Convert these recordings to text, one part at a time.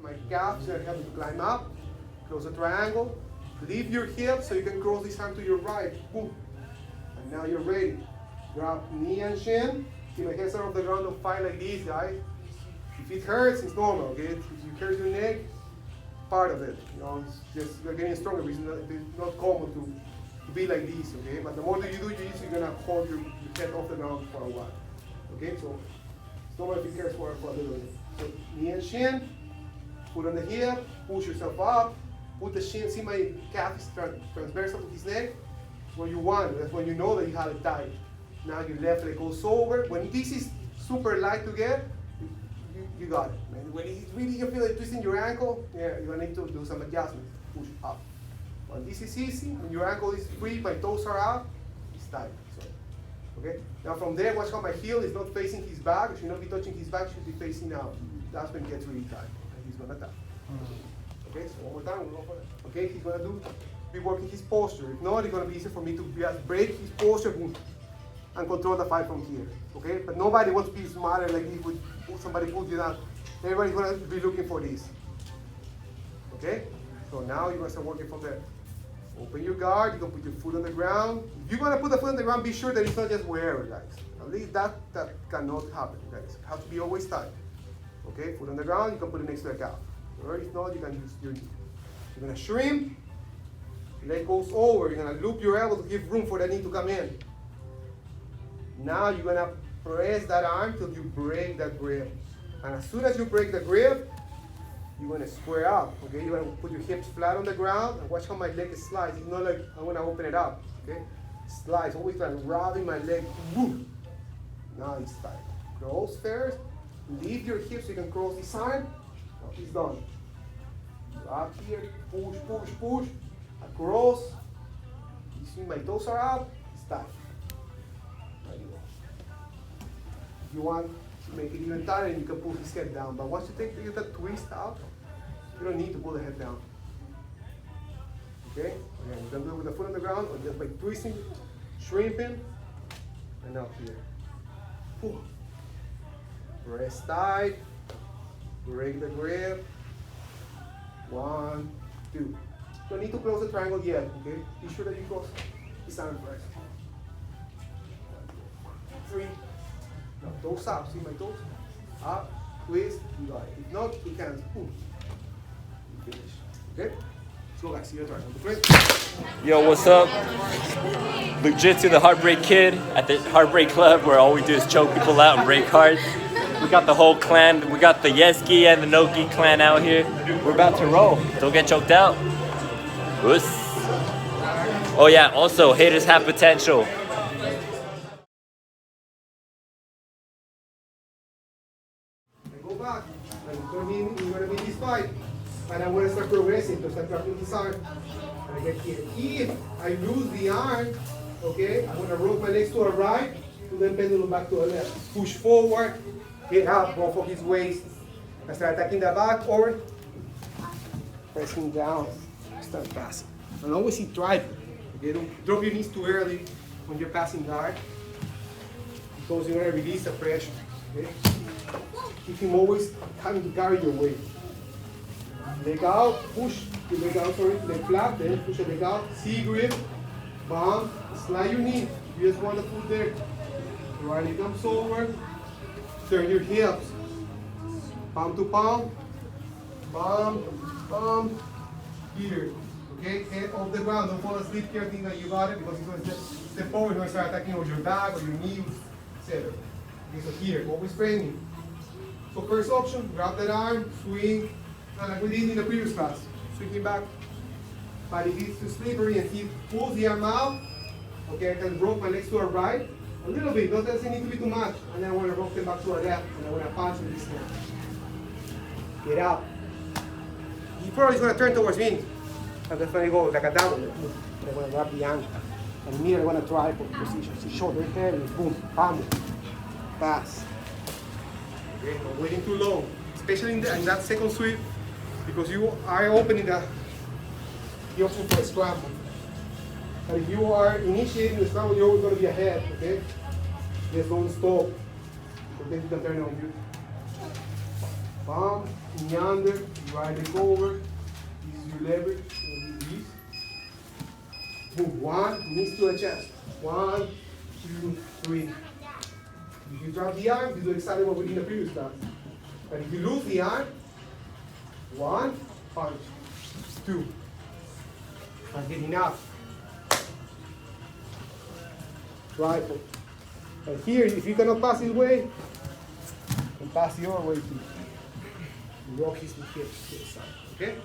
my calf is going to help you to climb up. Close the triangle. Leave your hips so you can cross this arm to your right. Boom. And now you're ready. Drop knee and shin. Keep my hands off the ground. Don't fight like this, guys. If it hurts, it's normal, okay? If you hurt your neck, part of it. You know, it's just you're getting stronger. It's not common to be like this, okay? But the more that you do jiu-jitsu, you're gonna hold your head off the ground for a while. Okay, so it's normal if it hurts for a little bit. So knee and shin, foot on the hip, push yourself up, put the shin, see my calf is transversal to his neck. That's what you want, that's when you know that you have it tight. Now your left leg goes over. When this is super light to get, you got it. Man. When it's really, you feel like twisting your ankle, yeah, you're gonna need to do some adjustments. Push up. When this is easy, when your ankle is free, my toes are up, it's tight. So, okay? Now from there, watch how my heel is not facing his back. It should not be touching his back, it should be facing out. That's when it gets really tight. And he's gonna tap. Okay, so one more time, we'll go for it. Okay, he's gonna be working his posture. If not, it's gonna be easier for me to just break his posture and control the fight from here. Okay? But nobody wants to be smarter like if somebody pulls you down. Everybody's gonna be looking for this. Okay? So now you're gonna start working from there. Open your guard, you can put your foot on the ground. If you're gonna put the foot on the ground, be sure that it's not just wherever, guys. At least that cannot happen, guys. It has to be always tight. Okay, foot on the ground, you can put it next to the calf. Or if not, you can use your knee. You're gonna shrimp, leg goes over, you're gonna loop your elbow to give room for that knee to come in. Now you're gonna press that arm till you break that grip. And as soon as you break the grip, you're gonna square up, okay? You're gonna put your hips flat on the ground and watch how my leg slides. It's not like I'm gonna open it up, okay? Slides, always like rubbing my leg, woo. Now it's tight. Cross first, leave your hips so you can cross this arm. Now it's done. Up here, push, push, push, across. You see my toes are up, it's tight. There you go. If you want to make it even tighter, you can pull his head down. But once you get that twist out, you don't need to pull the head down. Okay? Again, you can do it with the foot on the ground or just by twisting, shrimping, and up here. Pull. Press tight. Break the grip. 1, 2. Don't need to close the triangle yet, okay? Be sure that you close this arm first. 3. Now toes up, see my toes? Up, twist, you got it. If not, you can boom. You finish. Okay? Let's go back, see you at triangle. Yo, what's up? Jiu-Jitsu, the Heartbreak Kid at the Heartbreak Club, where all we do is choke people out and break hearts. We got the whole clan. We got the Yes-gi and the No-gi clan out here. We're about to roll. Don't get choked out. Wuss. Oh yeah, also, haters have potential. Go back. I'm gonna be this fight. And I'm gonna start progressing to start dropping this arm. And I get here. If I lose the arm, okay, I'm gonna roll my legs to the right, to then pendulum back to the left. Push forward, get up, go for his waist. I start attacking the back or pressing down. Start passing. And always keep driving. Okay, don't drop your knees too early when you're passing guard, because you're gonna release the pressure. Okay? Keep him always having to carry your weight. Leg out, push the leg out, sorry, leg flat, then push the leg out, C grip, bump, slide your knee. You just want the foot there. Right leg comes over, turn your hips, palm to palm, bump, here. Okay, head off the ground, don't fall asleep here thinking that you got it, because it's going to step forward, you're going to start attacking with your back or your knee, etc. Okay, so here, always framing. So first option, grab that arm, swing, like we did in the previous class. Swing him back. But if he's too slippery and he pulls the arm out, okay, I can rock my legs to the right, a little bit, doesn't need to be too much. And then I want to rock them back to the left, and I want to punch with this hand. Get out. He probably is going to turn towards me. And that's when I go like a down. I want to grab the ankle. And me, I want to tripod position. So shoulder heavy, boom, palm, pass. Okay, not waiting too long, especially in that second sweep, because you are opening the option for a scramble. But if you are initiating the scramble, you're always going to be ahead, okay? Just don't stop, because then you can turn on you. Bump, knee under, right leg over. This is your leverage. You'll do this. Boom. 1, knees to the chest. 1, 2, 3. If you drop the arm, you do exactly what we did in the previous class. But if you lose the arm, 1, punch. 2. Not getting enough. Rifle. And here, if you cannot pass his way, you can pass your way too. Rock his hips to the side. Okay?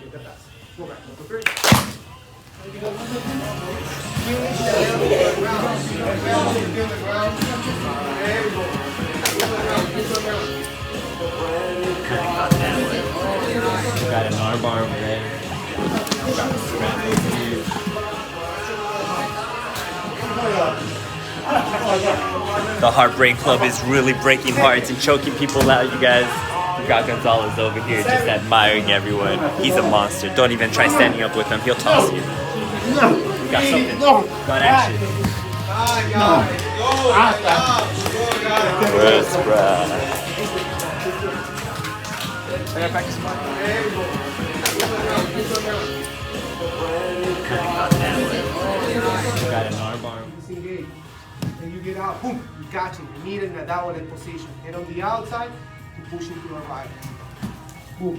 Get the pass. Go back. 1, 2, 3. Feel the ground. Feel the ground. There you go. Feel the ground. Feel the ground. Got an arm bar over there. Got a strap over here. The Heartbreak Club is really breaking hearts and choking people out, you guys. We got Gonzalez over here just admiring everyone. He's a monster. Don't even try standing up with him. He'll toss you. We got something. Got action. Where's Brad? I gotta practice more. Got an arm bar. Disengage. And you get out. Boom. You got him. You need him in that one position. Head on the outside. You push him to the right. Boom.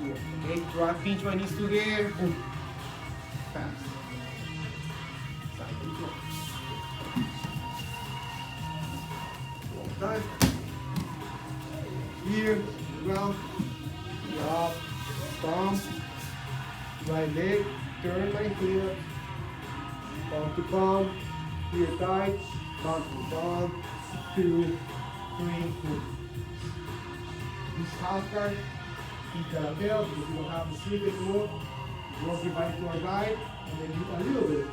Here. Okay. Drop. Pinch my knees together. Boom. Fast. Side control. Long time. Here. Ground. Drop. Stomp. Right leg. Turn my heel. Palm to palm. Here tight. Palm to palm. 2, 3, 4. This half guard. Keep that belt because you don't have to sleep anymore. Rock your body to our right. And then do a little bit.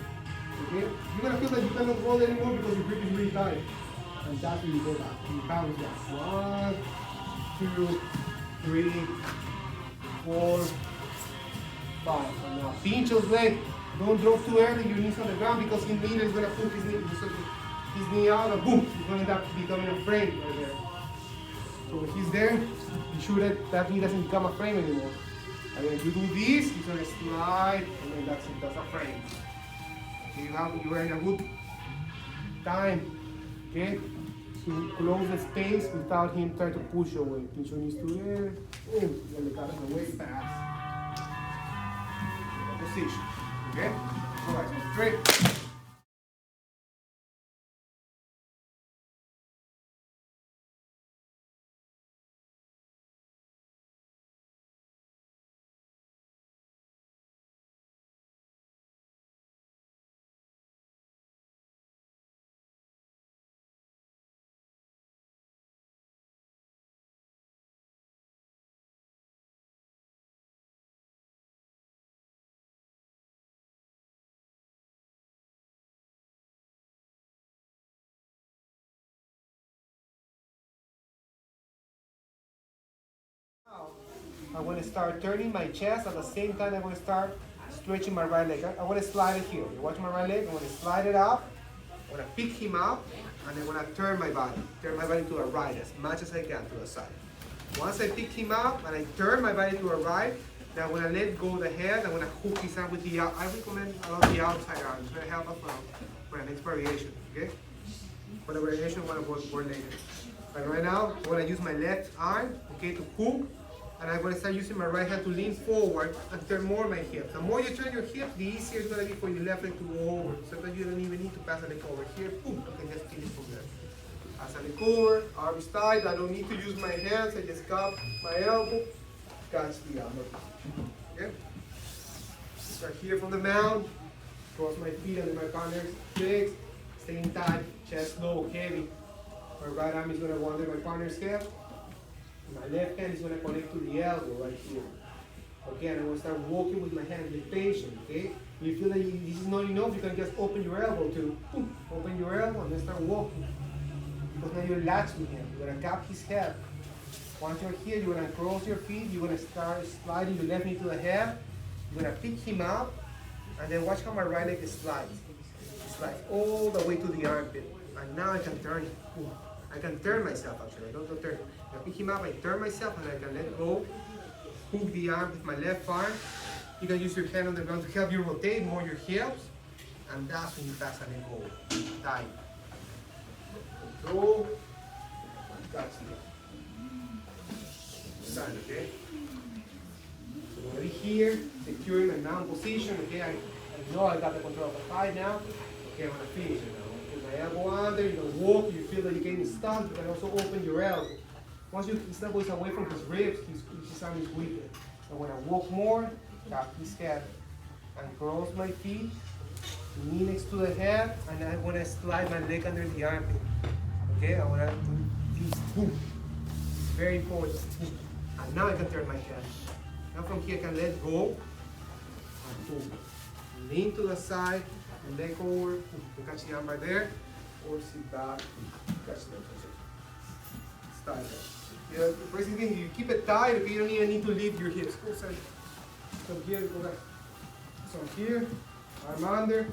Okay? You're going to feel that you cannot roll anymore because your grip is really tight. And that's when you go back. You bounce back. 1, 2, 3, 4, 5. And now pinch those legs. Don't drop too early. Your knees on the ground because his knee is going to put his knee out and boom, he's going to end up becoming a frame right there. So when he's there, you sure that knee doesn't become a frame anymore. And then if you do this, he's going to slide and then that's a frame. Okay, you are in a good time, okay, to close the space without him trying to push you away. Pinch your knees together, boom, and the cut away fast. Position. Okay? Alright, so straight. I'm going to start turning my chest at the same time I'm going to start stretching my right leg. I want to slide it here. You watch my right leg, I'm going to slide it up, I'm going to pick him up, and I'm going to turn my body to the right as much as I can to the side. Once I pick him up and I turn my body to the right, then I'm going to let go of the head, I'm going to hook his arm with the out. I recommend along the outside arm. It's going to help us for the next variation, okay? For the variation, I want to work more later. But right now, I'm going to use my left arm, okay, to hook. And I'm going to start using my right hand to lean forward and turn more my hips. The more you turn your hips, the easier it's going to be for your left leg to go over. Sometimes you don't even need to pass a leg over. Here, boom, you can just finish from there. Pass a leg over, arms tight. I don't need to use my hands. I just cup my elbow, catch the arm. Okay? Start here from the mound. Cross my feet under my partner's legs. Staying tight, chest low, heavy. My right arm is going to go under my partner's head. My left hand is going to connect to the elbow right here. Okay, and I'm going to start walking with my hand. Be patient, okay? If you feel that this is not enough, you can just open your elbow too. Open your elbow and then start walking. Because now you're latched with him. You're going to cap his head. Once you're here, you're going to cross your feet. You're going to start sliding your left knee to the head. You're going to pick him up. And then watch how my right leg slides. It slides all the way to the armpit. And now I can turn it. I can turn myself actually. I don't turn. I pick him up, I turn myself, and I can let go. Hook the arm with my left arm. You can use your hand on the ground to help you rotate more your hips. And that's when you pass and let go. Tight. Control. Catch it. Side, okay? So over here, securing my mount position. Okay, I know I got the control of the fight now. Okay, I'm gonna finish it now. Put my elbow under, you're gonna walk, you feel that you're getting stuck, you can also open your elbow. Once his elbow is away from his ribs, his arm is weaker. And when I walk more, tap his head and cross my feet, knee next to the head, and I want to slide my leg under the armpit. Okay, I want to do this, boom. Very important. Boom. And now I can turn my head. Now from here I can let go, and boom. Lean to the side, leg over, boom. You catch the arm right there, or sit back, catch the position. Start there. Yeah, the first thing, you keep it tight, okay? You don't even need to lift your hips. Go side. From here, go back. So here, arm under,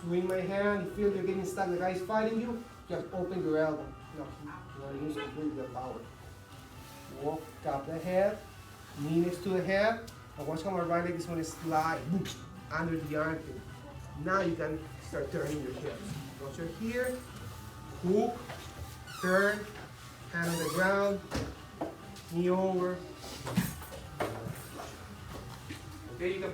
swing my hand, you feel you're getting stuck, the guy's fighting you, just open your elbow. No, you want to use completely the power. Walk, tap the head, knee next to the head, and watch how my right leg is going to slide boom, under the armpit. Now you can start turning your hips. Once you're here, hook, turn, hand on the ground, knee over. Okay, you can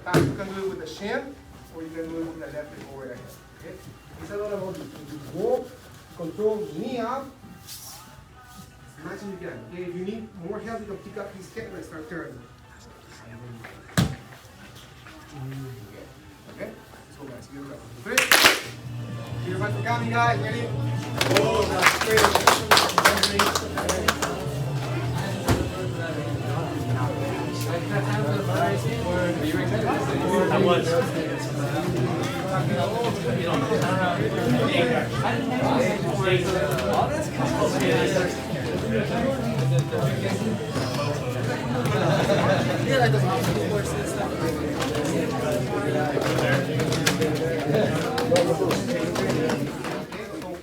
do it with the shin, or you can do it with the left leg over the head. Okay? It's a lot about you walk, control, knee up, as much as you can. Okay? If you need more help, you can pick up his head and start turning. Okay? Let's go guys, get it up. 3. You're about to count me guys, ready? Oh, that's great. I was.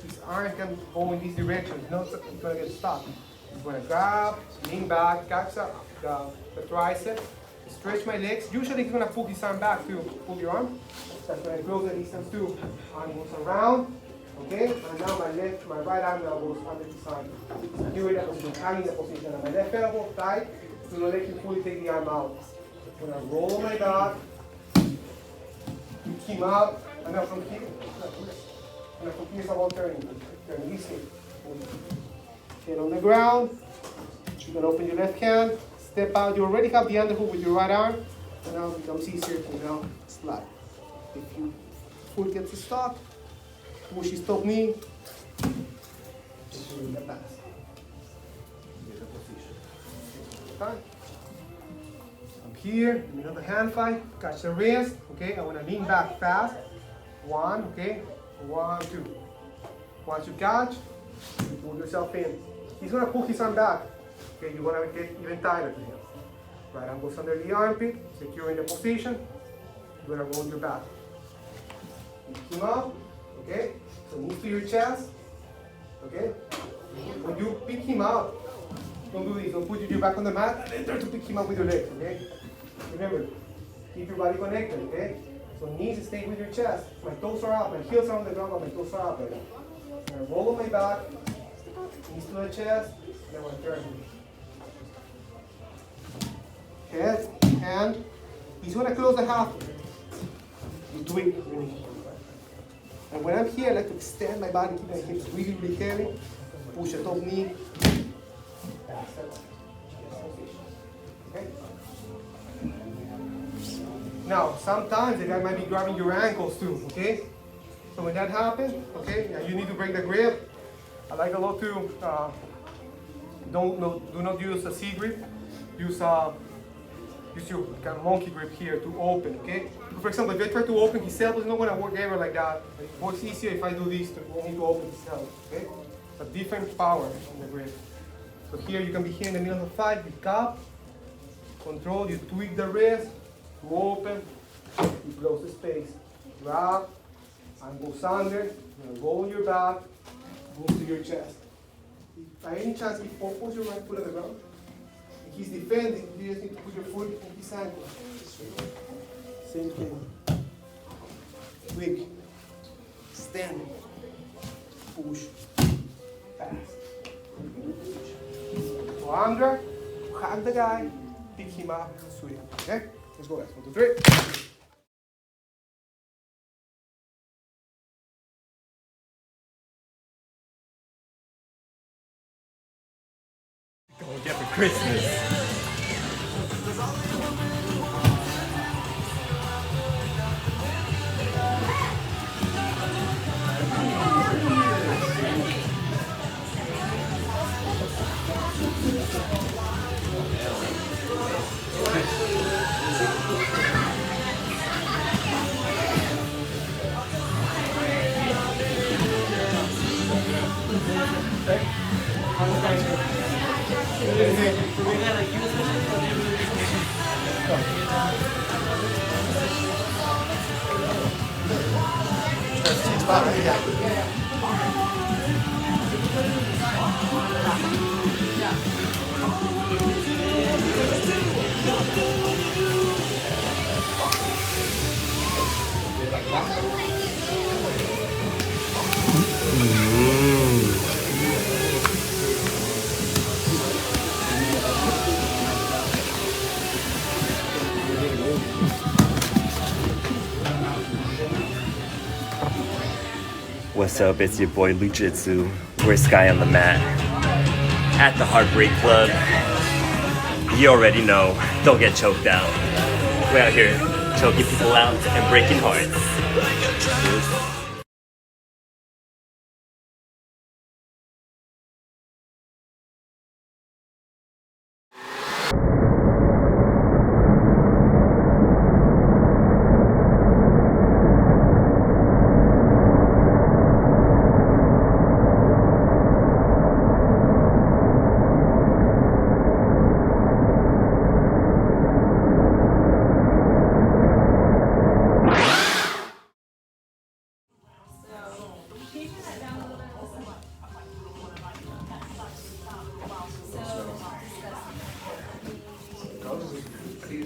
His arm can go in these directions, not it's going to get stuck. He's going to grab, lean back, catch up the tricep, stretch my legs. Usually he's going to pull his arm back to pull your arm. That's when I close the distance too. Arm goes around, okay? And now my right arm now goes under his arm. Securing the position, having the position. And my left elbow tight, so don't let him fully take the arm out. I'm going to roll on my back, pick him up, and now from here, it's about turning this way. Head on the ground, you can open your left hand, step out. You already have the underhook with your right arm, and now it becomes easier to now slide. If your foot gets stuck, push his top knee, and the pass. Get the position. Okay. I'm here, in the hand fight, catch the wrist, okay? I want to lean back fast. 1, okay? 1, 2. Once you catch, you pull yourself in. He's going to pull his arm back. Okay, you want to get even tighter to him. Right arm goes under the armpit, securing the position. You're going to roll your back. Pick him up, okay? So knees to your chest, okay? When you pick him up, don't do this. Don't put your back on the mat and then try to pick him up with your legs, okay? Remember, keep your body connected, okay? So knees stay with your chest. My toes are up, my heels are on the ground, but my toes are up right now. I'm going to roll on my back, knees to the chest, and I'm going to turn. Head, hand. He's going to close the half. You tweak. And when I'm here, I like to extend my body, keep my hips really, really heavy. Push the top knee. Okay? Now, sometimes the guy might be grabbing your ankles too, okay? So when that happens, okay, now you need to break the grip. I like a lot to, do not use a C grip. Use your kind of monkey grip here to open, okay? For example, if I try to open his elbow, it's not gonna work ever like that. It works easier if I do this to only to open his elbow, okay? A different power in the grip. So here you can be here in the middle of the fight, you cup, control, you tweak the wrist, you open, you close the space, grab, and goes under, you're gonna roll your back, move to your chest. If by any chance he pulls your right foot on the ground, and he's defending, you just need to put your foot in his ankle. Same thing. Quick. Stand. Push. Fast. So under, hug the guy, pick him up, swing. Okay? Let's go guys. 1, 2, 3. Gonna get for Christmas. What's up? It's your boy Jiu Jitsu. We're Sky on the mat at the Heartbreak Club. You already know, don't get choked out. We're out here choking people out and breaking hearts.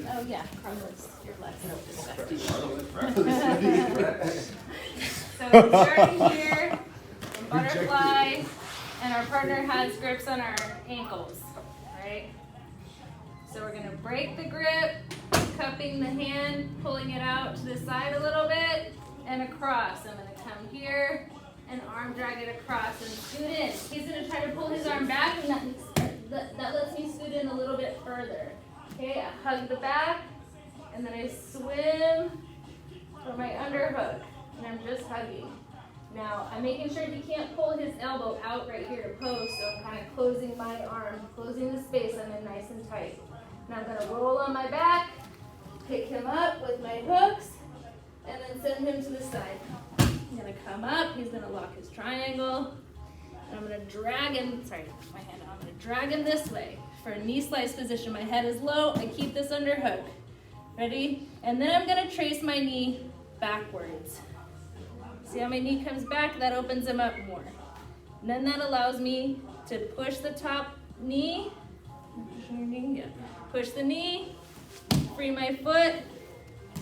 Oh yeah, Carlos, you're less. So starting here, butterfly, and our partner has grips on our ankles, right? So we're gonna break the grip, cupping the hand, pulling it out to the side a little bit, and across. I'm gonna come here and arm drag it across and scoot in. He's gonna try to pull his arm back, and that lets me scoot in a little bit further. Okay, I hug the back, and then I swim for my underhook, and I'm just hugging. Now, I'm making sure he can't pull his elbow out right here to post, so I'm kind of closing my arm, closing the space I'm in nice and tight. Now I'm gonna roll on my back, pick him up with my hooks, and then send him to the side. I'm gonna come up, he's gonna lock his triangle, and I'm gonna drag him, my hand out, I'm gonna drag him this way. For a knee slice position, my head is low, I keep this underhook. Ready? And then I'm gonna trace my knee backwards. See how my knee comes back? That opens him up more. And then that allows me to push the top knee, push the knee, free my foot,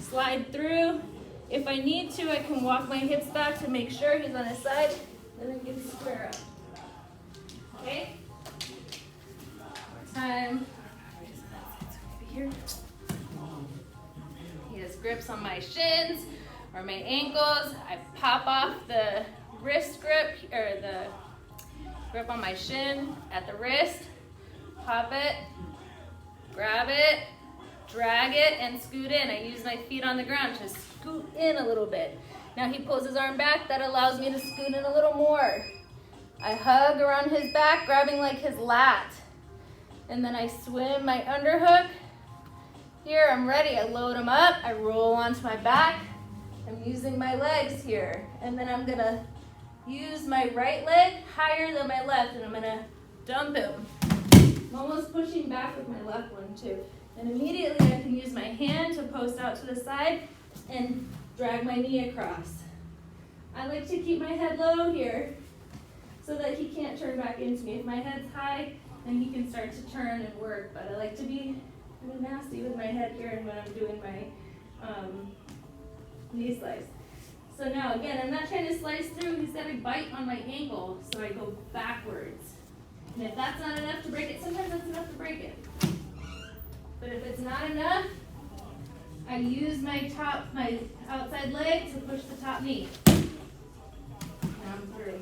slide through. If I need to, I can walk my hips back to make sure he's on his side, and then get square up. Okay? Time. Over here. He has grips on my shins or my ankles. I pop off the wrist grip, or the grip on my shin at the wrist. Pop it, grab it, drag it, and scoot in. I use my feet on the ground to scoot in a little bit. Now he pulls his arm back. That allows me to scoot in a little more. I hug around his back, grabbing like his lat. And then I swim my underhook. Here, I'm ready. I load him up. I roll onto my back. I'm using my legs here. And then I'm gonna use my right leg higher than my left, and I'm gonna dump him. I'm almost pushing back with my left one too. And immediately I can use my hand to post out to the side and drag my knee across. I like to keep my head low here. so that he can't turn back into me. If my head's high, then he can start to turn and work, but I like to be kind of nasty with my head here and when I'm doing my knee slice. So now again, I'm not trying to slice through, he's got a bite on my ankle, so I go backwards. And if that's not enough to break it, sometimes that's enough to break it. But if it's not enough, I use my outside leg to push the top knee. And I'm through.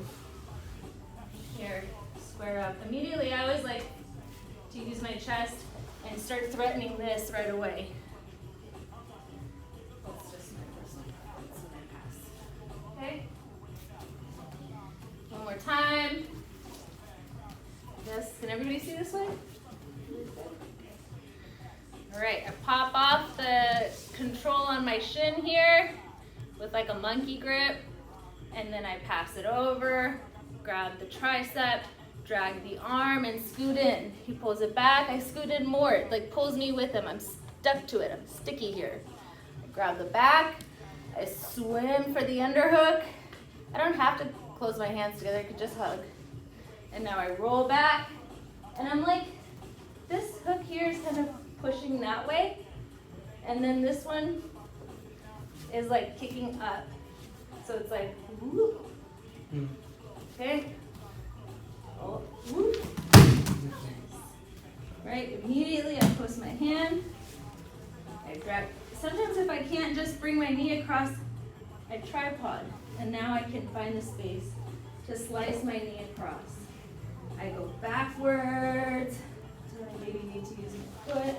Here, square up. Immediately, I always like to use my chest and start threatening this right away. That's just my first one. That's my pass. Okay? One more time. Can everybody see this way? All right, I pop off the control on my shin here with like a monkey grip, and then I pass it over, grab the tricep, drag the arm, and scoot in. He pulls it back, I scoot in more. It like pulls me with him. I'm stuck to it, I'm sticky here. I grab the back, I swim for the underhook. I don't have to close my hands together, I could just hug. And now I roll back, and I'm like, this hook here is kind of pushing that way, and then this one is like kicking up. So it's like, whoop. Okay? Oh, whoop. Right, immediately I post my hand, I grab, sometimes if I can't just bring my knee across, I tripod, and now I can find the space to slice my knee across. I go backwards, so I maybe need to use my foot.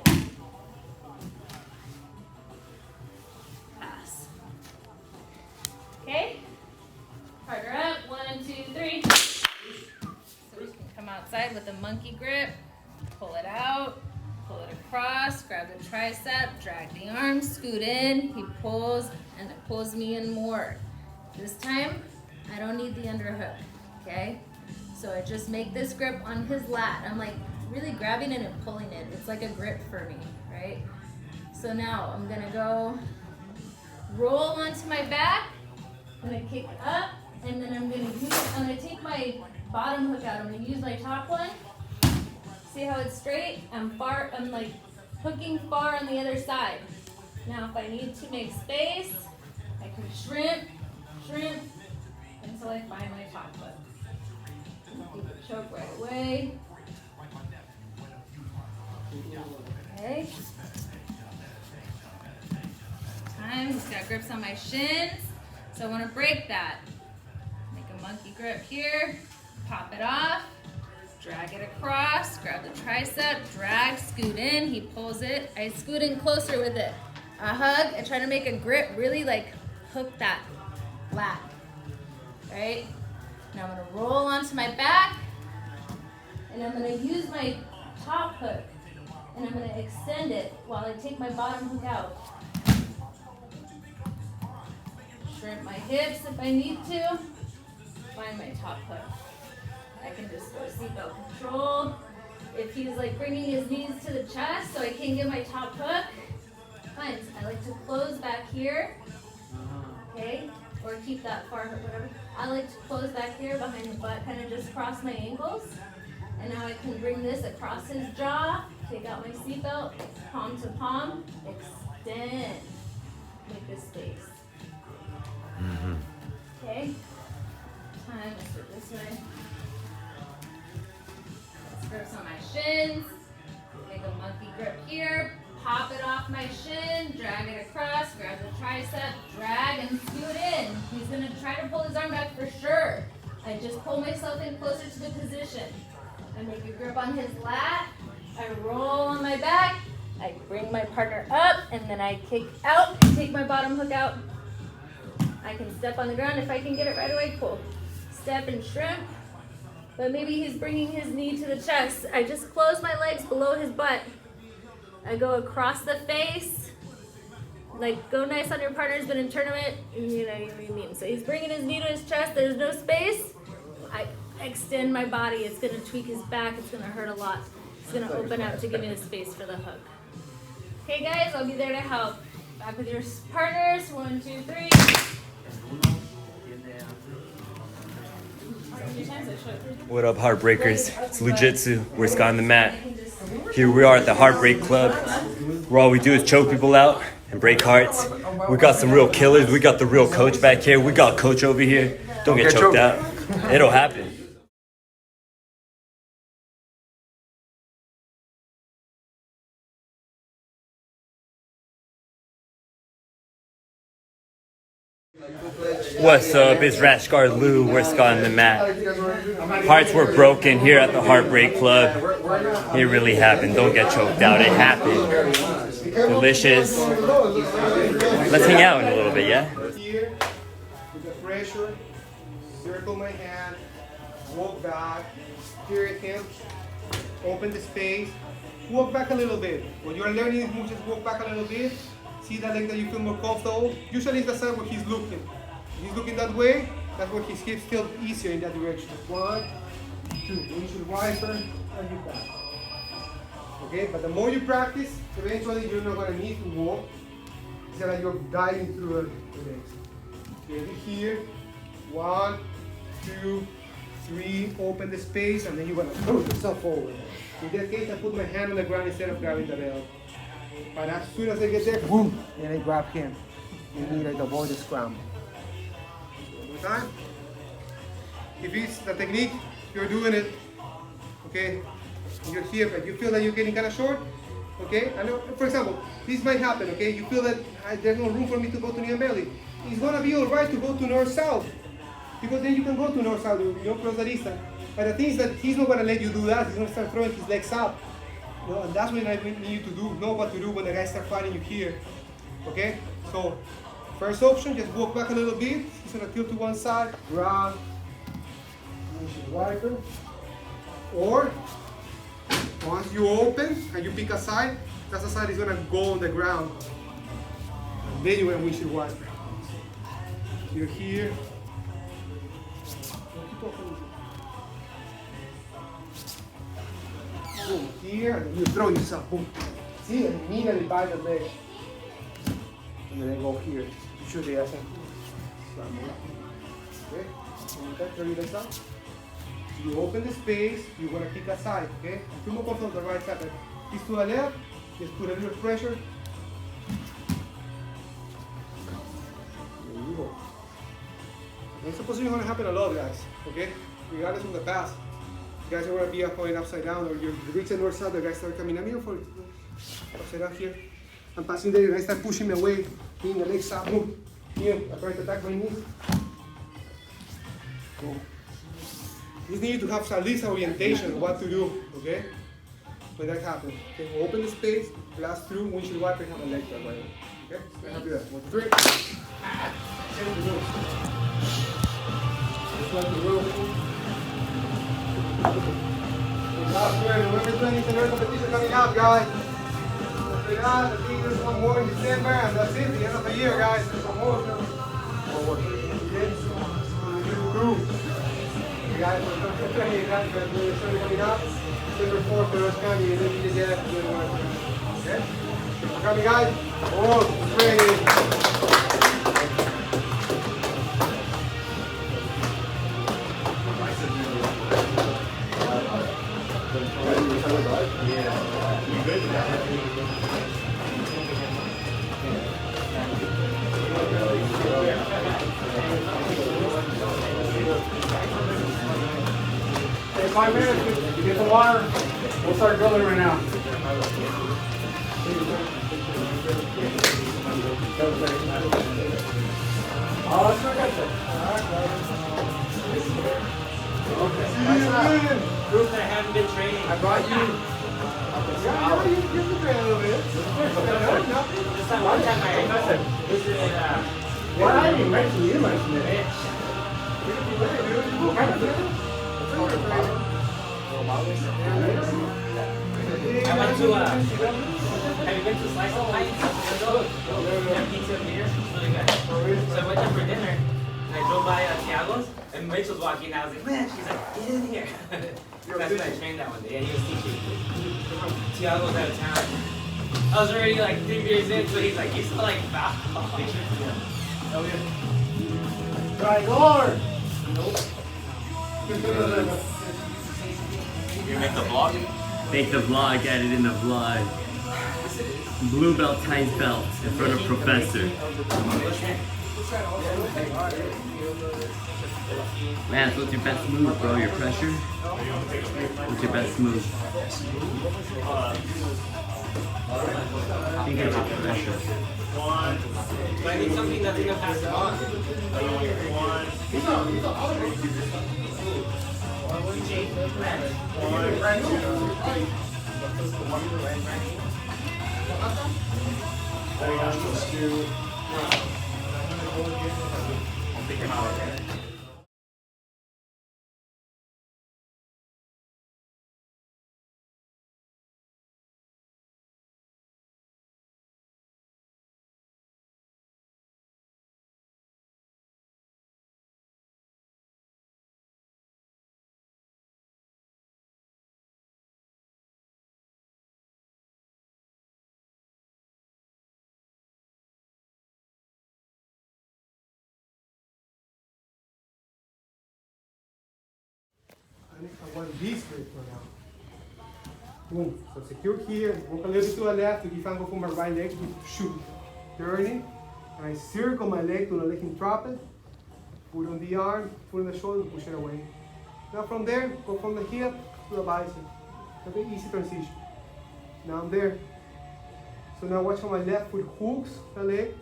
Pass. Okay? Partner up, 1, 2, 3. So we can come outside with a monkey grip, pull it out, pull it across, grab the tricep, drag the arm, scoot in, he pulls, and it pulls me in more. This time, I don't need the underhook, okay? So I just make this grip on his lat. I'm like really grabbing it and pulling it. It's like a grip for me, right? So now I'm gonna go roll onto my back, I'm gonna kick up, and then I'm gonna take my bottom hook out. I'm gonna use my top one. See how it's straight? I'm like hooking far on the other side. Now if I need to make space, I can shrimp, until I find my top hook. Keep the choke right away. Okay. Time, he's got grips on my shins, so I want to break that. Make a monkey grip here, pop it off, drag it across, grab the tricep, drag, scoot in, he pulls it, I scoot in closer with it. I hug, I try to make a grip, really like hook that lat, right? Now I'm gonna roll onto my back, and I'm gonna use my top hook, and I'm gonna extend it while I take my bottom hook out. Shrimp my hips if I need to. Find my top hook. I can just go seatbelt control. If he's like bringing his knees to the chest so I can't get my top hook, fine. I like to close back here, okay? Or keep that far hook, whatever. I like to close back here behind the butt, kind of just cross my ankles. And now I can bring this across his jaw, take out my seatbelt, palm to palm, extend. Make this space. Okay? Time, let's do it this way. Grips on my shins. Make a monkey grip here. Pop it off my shin. Drag it across. Grab the tricep. Drag and scoot in. He's going to try to pull his arm back for sure. I just pull myself in closer to the position. I make a grip on his lat. I roll on my back. I bring my partner up. And then I kick out. Take my bottom hook out. I can step on the ground. If I can get it right away, cool. Step and shrimp. But maybe he's bringing his knee to the chest. I just close my legs below his butt. I go across the face. Like, go nice on your partner's been in tournament. You know what I mean. So he's bringing his knee to his chest. There's no space. I extend my body. It's going to tweak his back. It's going to hurt a lot. It's going to open up to give me the space for the hook. Okay, guys, I'll be there to help. Back with your partners. 1, 2, 3. 2 times. What up, Heartbreakers? It's Jiu-Jitsu. We're Scott on the mat. Here we are at the Heartbreak Club, where all we do is choke people out and break hearts. We got some real killers. We got the real coach back here. We got coach over here. Don't get choked out. It'll happen. What's up? It's Rashguard Lou. We're Scott on the mat. Hearts were broken here at the Heartbreak Club. It really happened. Don't get choked out. It happened. Delicious. Let's hang out in a little bit, yeah? Here, with the pressure, circle my hand, walk back, steer him, open the space, walk back a little bit. When you're learning this move, just walk back a little bit. See that leg that you feel more comfortable. Usually it's the side where he's looking. If he's looking that way, that's where his hips feel easier in that direction. 1, 2, windshield wiper, and you back. Okay, but the more you practice, eventually you're not gonna need to walk. It's like you're diving through the legs. Okay, here, 1, 2, 3, open the space, and then you're gonna push yourself forward. In that case, I put my hand on the ground instead of grabbing the bell. But as soon as I get there, boom, and I grab him. You need to avoid the scramble. One more time. If it's the technique, you're doing it, okay, you're here, but you feel that you're getting kind of short, okay? I know, for example, this might happen, okay? You feel that there's no room for me to go to knee and belly. It's gonna be all right to go to north-south, because then you can go to north-south, you know, cross the distance. But the thing is that he's not gonna let you do that. He's gonna start throwing his legs up. No, and that's what I need you to do, know what to do when the guys start fighting you here. Okay? So, first option, just walk back a little bit. He's gonna tilt to one side, grab, windshield wiper. Or, once you open and you pick a side, that's the side is gonna go on the ground. And then you're gonna windshield wiper. You're here. Boom, here, and you throw yourself, boom. See, and immediately by the leg. And then go here. You should be asking. Okay, throw your legs out. You open the space, you're gonna pick a side, okay? If you're more comfortable on the right side, but he's to the left, just put a little pressure. There you go. It's a position gonna happen a lot, guys, okay? Regardless of the pass. You guys are going to be going upside down, or you're reaching north side, the guys start coming at me for upside down here. I'm passing there, the guys start pushing me away, being the legs up, boom. Here, I try to attack my knees. Boom. You need to have at least orientation of what to do, okay? When that happens. Okay, open the space, blast through, windshield wiper, have a leg drop right now. Okay? So I have to do that. 1, 2, 3. Change the rules. Just like the rule. November 20th, another competition coming up, guys. I think there's one more in December, and that's it, the end of the year, guys. There's one more. You guys, we're coming up. December 4th, for us coming, and then you just get okay? We're coming, guys. Oh, ready. Hey, 5 minutes, you get some water. We'll start drilling right now. Oh, that's not good. Okay. Proof that I haven't been training. I brought you. Yeah, you can train a little bit. Just that one time I Why didn't you mention you mentioned it? I went to, have you been to Slice of Life? Yeah, pizza and beer. It's really good. So I went there for dinner, and I drove by Tiago's, and Mitch was walking, and I was like, man, she's like, get in here. That's when I trained that one day. Yeah, he was teaching. Tiago was out of town. I was already like 3 beers in, so he's like, you smell like foul. Oh, yeah. Try Lord. Nope. You make the vlog? Make the vlog, add it in the vlog. Blue belt, ties belt in front of professor. Lance, what's your best move, bro? Your pressure? What's your best move? I think it's your pressure. I need something that's gonna pass it on. I want this grip for now. Boom. So secure here, walk a little bit to the left to give angle for my right leg to shoot. Turning, and I circle my leg to not let him drop it. Put on the arm, put on the shoulder, push it away. Now from there, go from the hip to the bicep. Okay, easy transition. Now I'm there. So now watch how my left foot hooks the leg,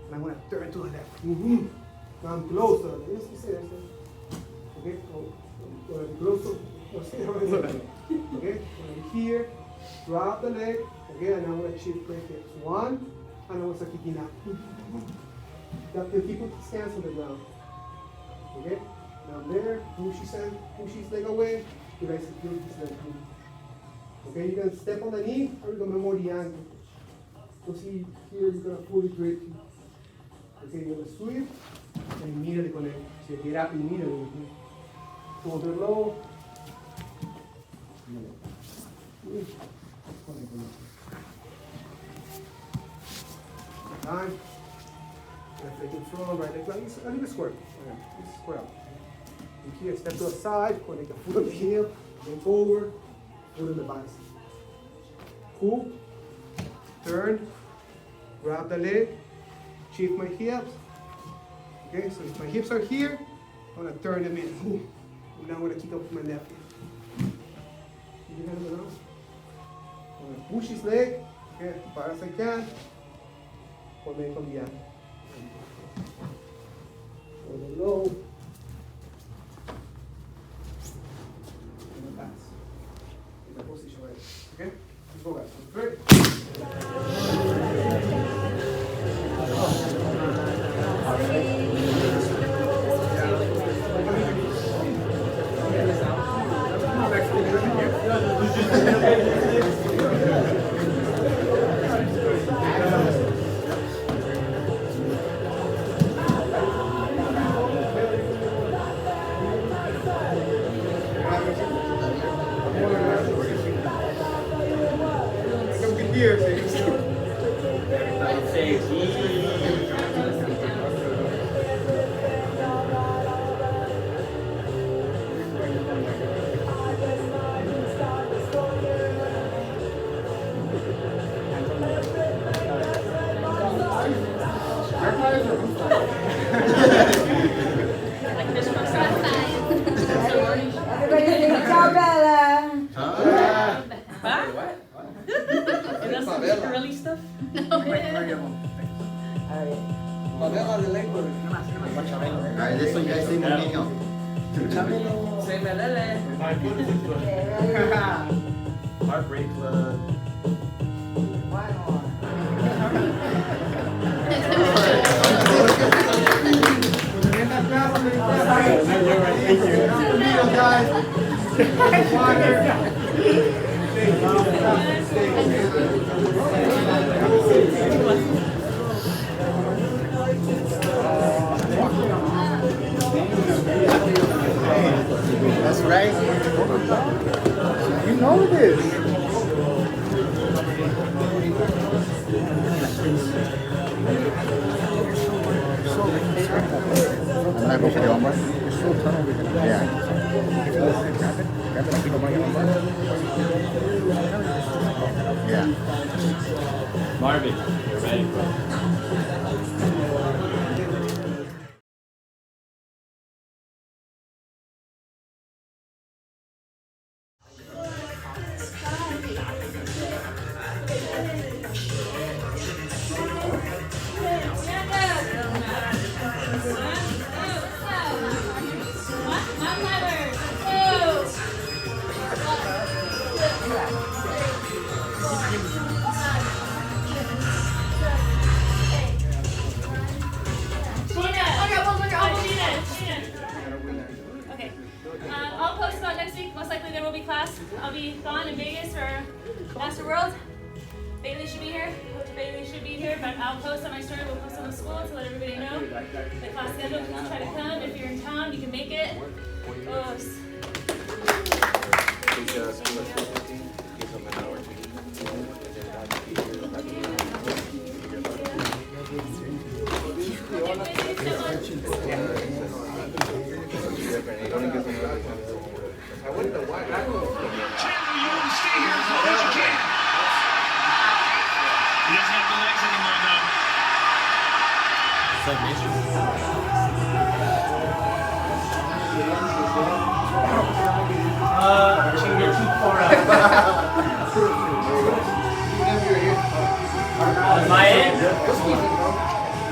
and I'm gonna turn to the left. Now I'm close to the leg. Okay, gonna be close to, okay, gonna be here, drop the leg, okay, and I'm gonna shift right here. One, and I'm gonna kicking out. That the keep his hands on the ground. Okay, now I'm there, push his leg away, you guys secure his leg. Okay, you can step on the knee, or you're gonna more the ankle. So see here, you're gonna fully grip. Okay, you're gonna sweep, and immediately connect. So get up immediately. Shoulder low. Time. Left leg in front, right leg like a little square. Okay, just square up. And here, step to the side, connect the foot on the hip, bend over, foot on the bicep. Pull, turn, grab the leg, shift my hips. Okay, so if my hips are here, I'm gonna turn them in. Now I'm gonna kick up with my left hip. I'm gonna push his leg, okay, as far as I can. Come cambiar. Shoulder low. And pass. In that position right. Okay? Let's go guys. Ready? Alright, this one you guys say more niño. Heartbreak Club. That's right. You know this. Can I go for the armbar? full ton over here. Yeah. Grab it. I think I'll buy you one. Yeah. Marvin, you're ready, bro. Okay. I'll post about next week. Most likely there will be class. I'll be gone in Vegas for Master World. Bailey should be here. Coach Bailey should be here, but I'll post on my story. We'll post on the school to let everybody know the class schedule. Please try to come. If you're in town, you can make it. You're too far out. Am I in?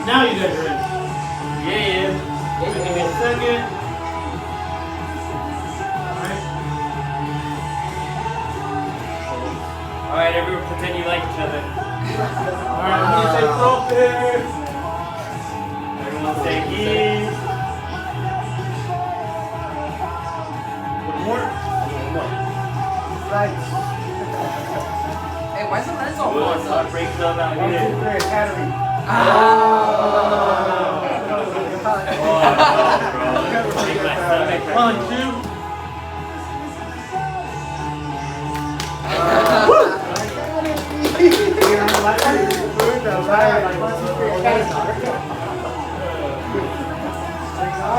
Now you guys are in. Yeah. Give me a second. Alright, everyone pretend you like each other. Alright, I'm gonna say focus. Everyone say ease. One more. Right. Hey, why is the lens all Ooh, on? it's Heartbreak Club out 1, 2, here. 3 Academy. Oh, no, bro. Break my stomach. 1, 2.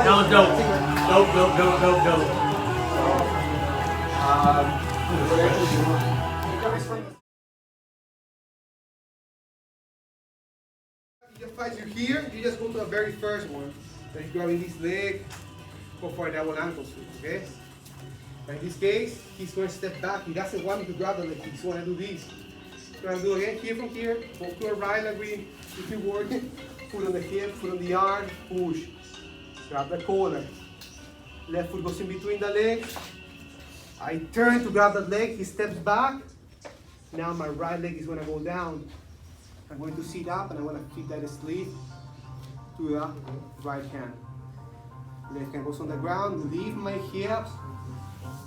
That was dope. Dope. If I fight you here, you just go to the very first one. Then you grabbing this leg, go for that one ankle sweep, okay? In this case, he's going to step back. He doesn't want me to grab the leg. He's going to do this. He's going to do again here from here. Go to the right like we've been working. Foot on the hip, foot on the arm, push. Grab the collar. Left foot goes in between the legs. I turn to grab that leg. He steps back. Now my right leg is going to go down. I'm going to sit up and I want to keep that sleeve to the right hand. Left hand goes on the ground. Leave my hips.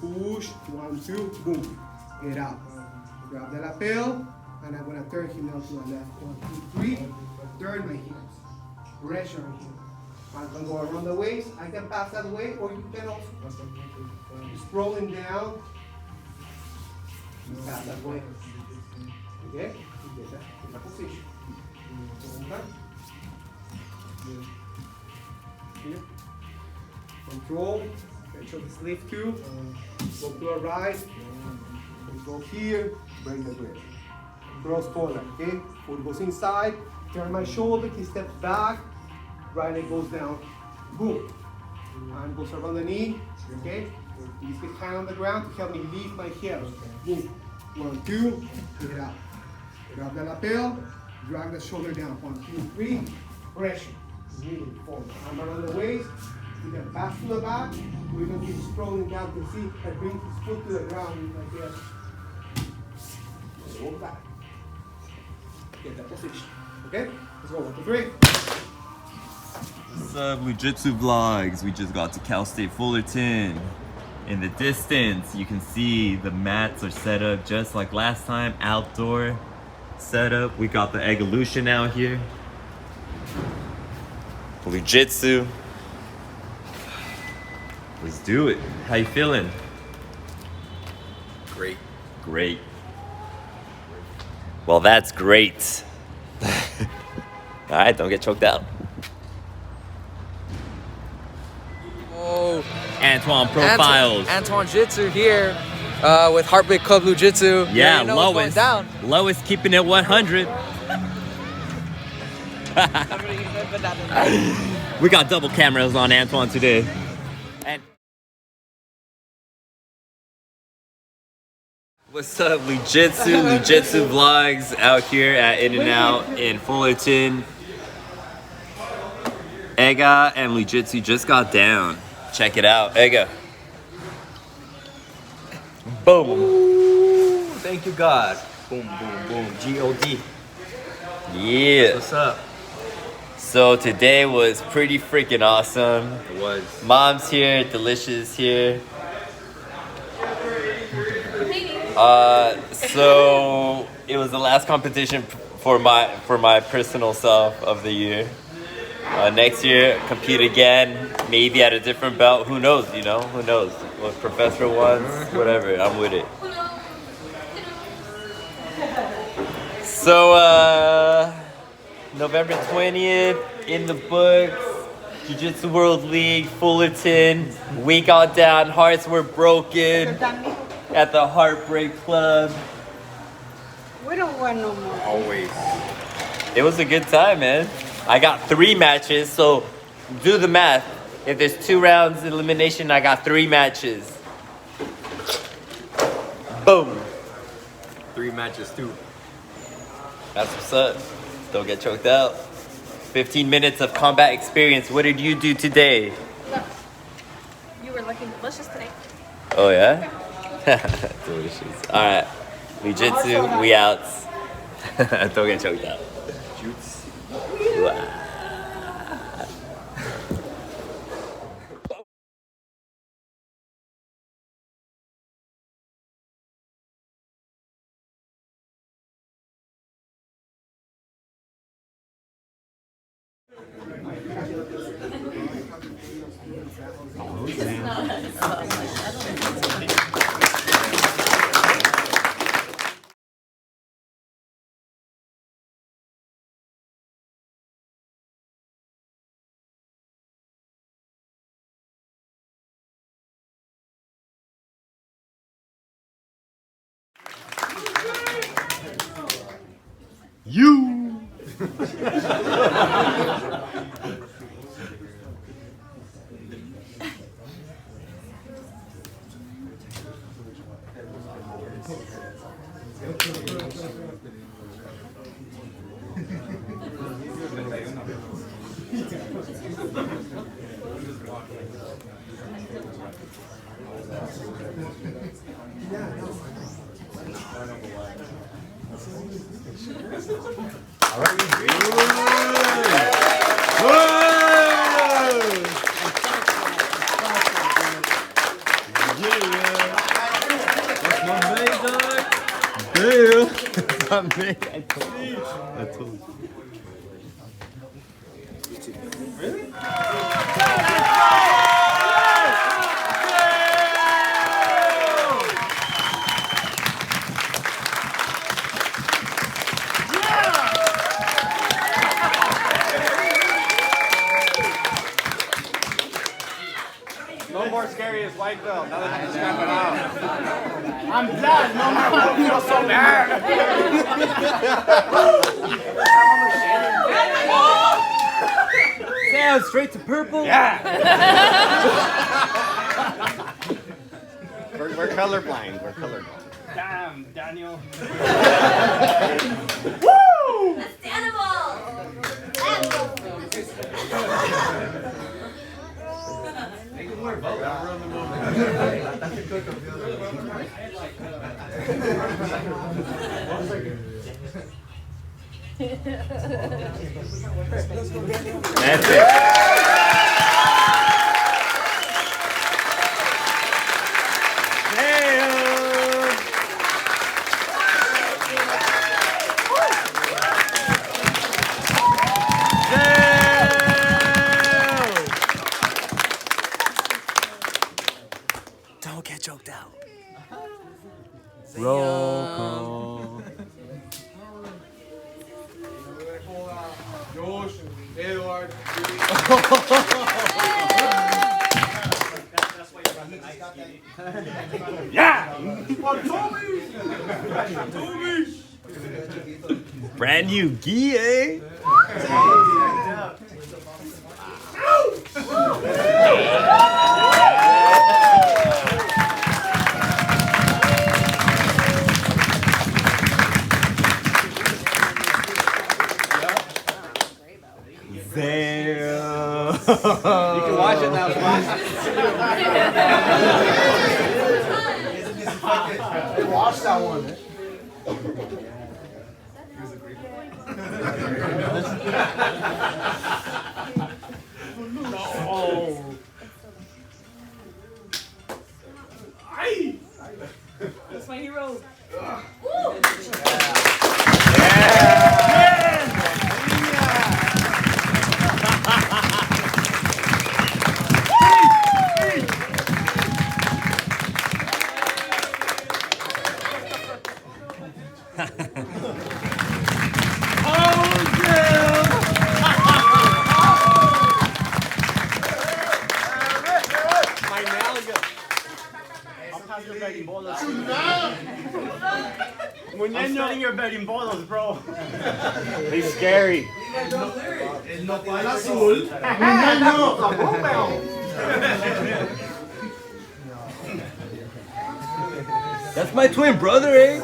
Push, 1, 2, boom, get up. Grab the lapel, and I'm gonna turn him now to the left. 1, 2, 3, turn my hips. Pressure on him. I'm gonna go around the waist. I can pass that way, or you can also just rolling down. Pass that way. Okay? You get that in that position. One time. Here. Control. Show the sleeve too. Go to the right. Go here. Break the grip. Cross collar. Okay. Foot goes inside. Turn my shoulder. He steps back. Right leg goes down. Boom. And goes around the knee. Okay. Use his hand on the ground to help me lift my hips. Boom. 1, 2. Get it out. Grab the lapel. Drag the shoulder down. 1, 2, 3. Pressure. Really forward. Arm around the waist. You can pass to the back, or you can keep strolling down to see and bring his foot to the ground like this. Go back. Get that position. Okay? Let's go. 1, 2, 3. What's up, Jiu-Jitsu vlogs? We just got to Cal State Fullerton. In the distance, you can see the mats are set up just like last time, outdoor setup. We got the Evolution out here. Jiu-Jitsu. Let's do it. How you feeling? Great. Great. Well, that's great. All right, don't get choked out. Oh. Antoine profiles. Antoine Jitsu here with Carpio Jiu Jitsu. Yeah, you know what's going Lois. down. Lois keeping it 100. We got double cameras on Antoine today. And what's up, Lujitsu vlogs out here at In-N-Out in Fullerton. Ega and Lujitsu just got down. Check it out, Ega. Boom. Ooh, thank you, God. Boom, boom, boom. G-O-D. Yeah. What's up? So today was pretty freaking awesome. It was. Mom's here, Delicious here. So it was the last competition for my personal self of the year. Next year, compete again, maybe at a different belt. Who knows? You know, who knows? What professor wants, whatever. I'm with it. So November 20th in the books. Jiu-Jitsu World League, Fullerton. We got down. Hearts were broken at the Heartbreak Club. We don't want no more. Always. It was a good time, man. I got 3 matches, so do the math. If there's 2 rounds elimination, I got 3 matches. Boom. 3 matches too. That's what's up. Don't get choked out. 15 minutes of combat experience. What did you do today? You were looking delicious today. Oh, yeah? Delicious. All right. Jiu-Jitsu, we out. Don't get choked out. Wow. You. I told you. Really? No more scary as white belt. Now that you can strap it out. I'm done. No more. I don't feel so bad. Down straight to purple. Yeah. we're colorblind. We're colorblind. Damn, Daniel. Woo! That's the animal. That's it. Don't get choked out. Roll call. Josh, Edward, Yeah! Brand new gi, eh? Damn. You can watch it now. Watch that one. That's my hero. I'm studying your betting bolos, bro. He's scary. That's my twin brother, eh?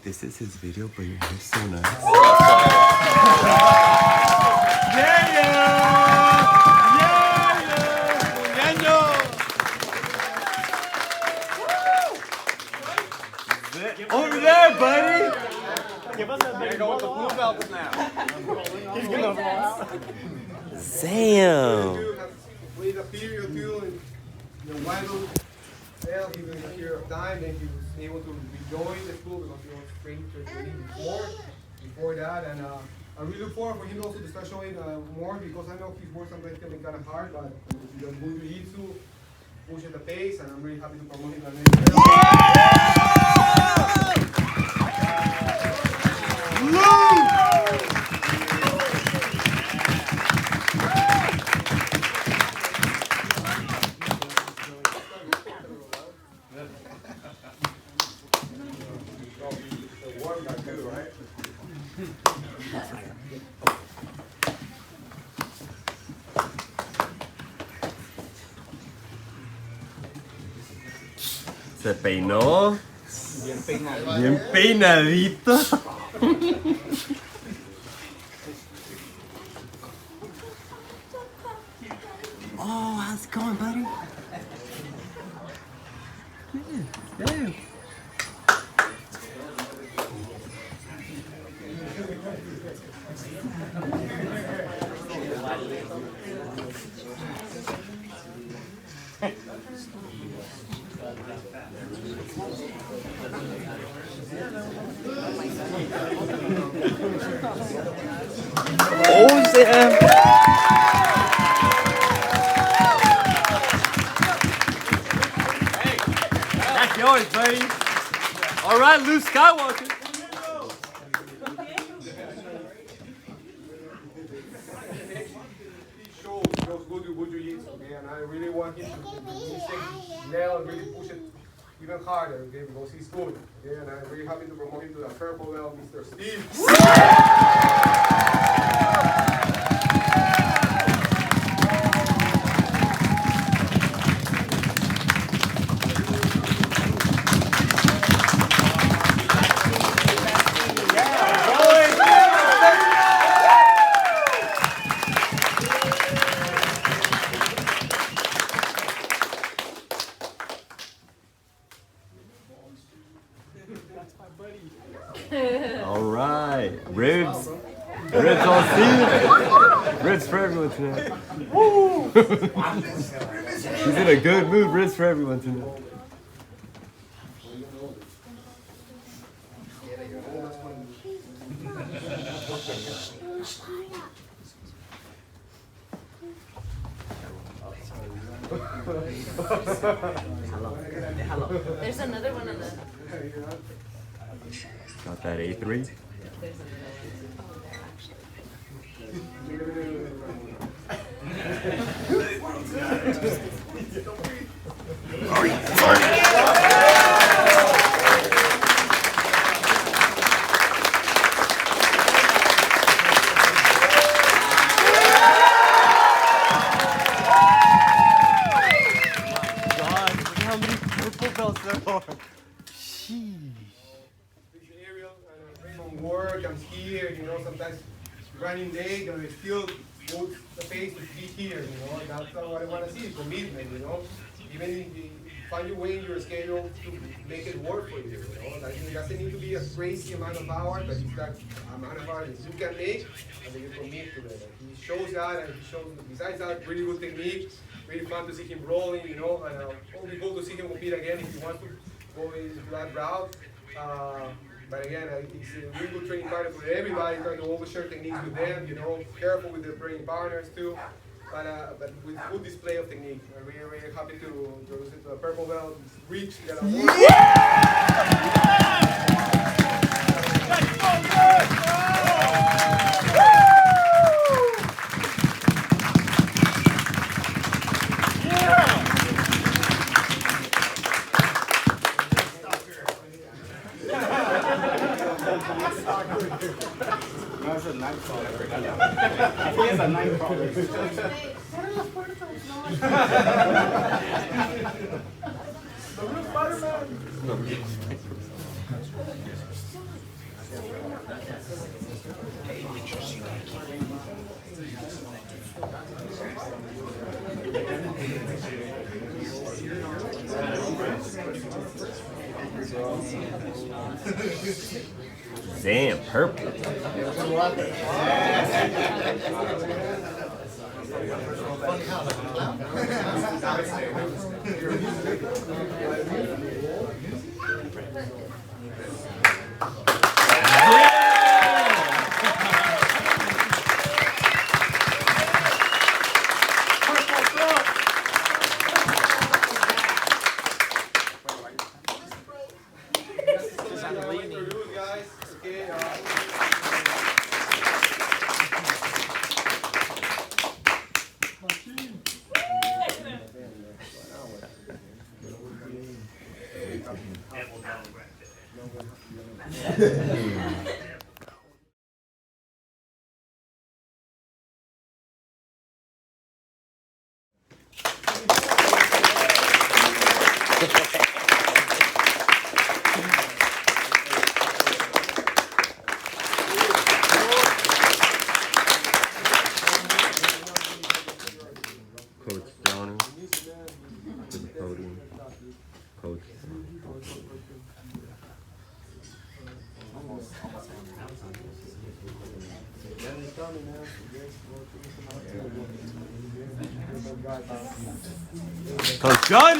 This is his video, but your hair's so nice. Over there, buddy! Give us a big go with the blue belt now. He's gonna roll out. Damn! You have completed a period too, and while well, he was a period of time, then he was able to rejoin the school because he was trained before that, and I really look forward for him also to start showing more because I know his work sometimes can be kind of hard, but the Jiu Jitsu pushes the pace, and I'm really happy to promote him. Se peinó. Bien peinadito. Oh, how's it going, buddy? Good. Damn. Oh, Sam. That's yours, buddy. All right, Luke Skywalker. Shows good jiu-jitsu, okay, and I really want him to nail and really push it even harder, okay, because he's good, okay, and I'm really happy to promote him to the purple belt, Mr. Steve. All right, ribs. Ribs on Steve. Ribs for everyone tonight. He's in a good mood. Ribs for everyone tonight. There's another one of the. Got that A3. From work, I'm here, you know, sometimes running late, and I still go the pace to be here, you know, and that's what I want to see, commitment, you know, even if you find your way in your schedule to make it work for you, you know, like, it doesn't need to be a crazy amount of hours, but it's that amount of hours that you can make, and then you commit to it. And he shows that, and he shows, besides that, really good technique, really fun to see him rolling, you know, and only go to see him compete again if he wants to go into that route. But again, it's a really good training partner for everybody, trying to always share techniques with them, you know, careful with their training partners too, but with good display of technique. I'm really, really happy to introduce it to a purple belt, Rich. That's a night crawler. He is a night crawler. Damn, purple. Coach Johnny to the podium. Coach. Coach John.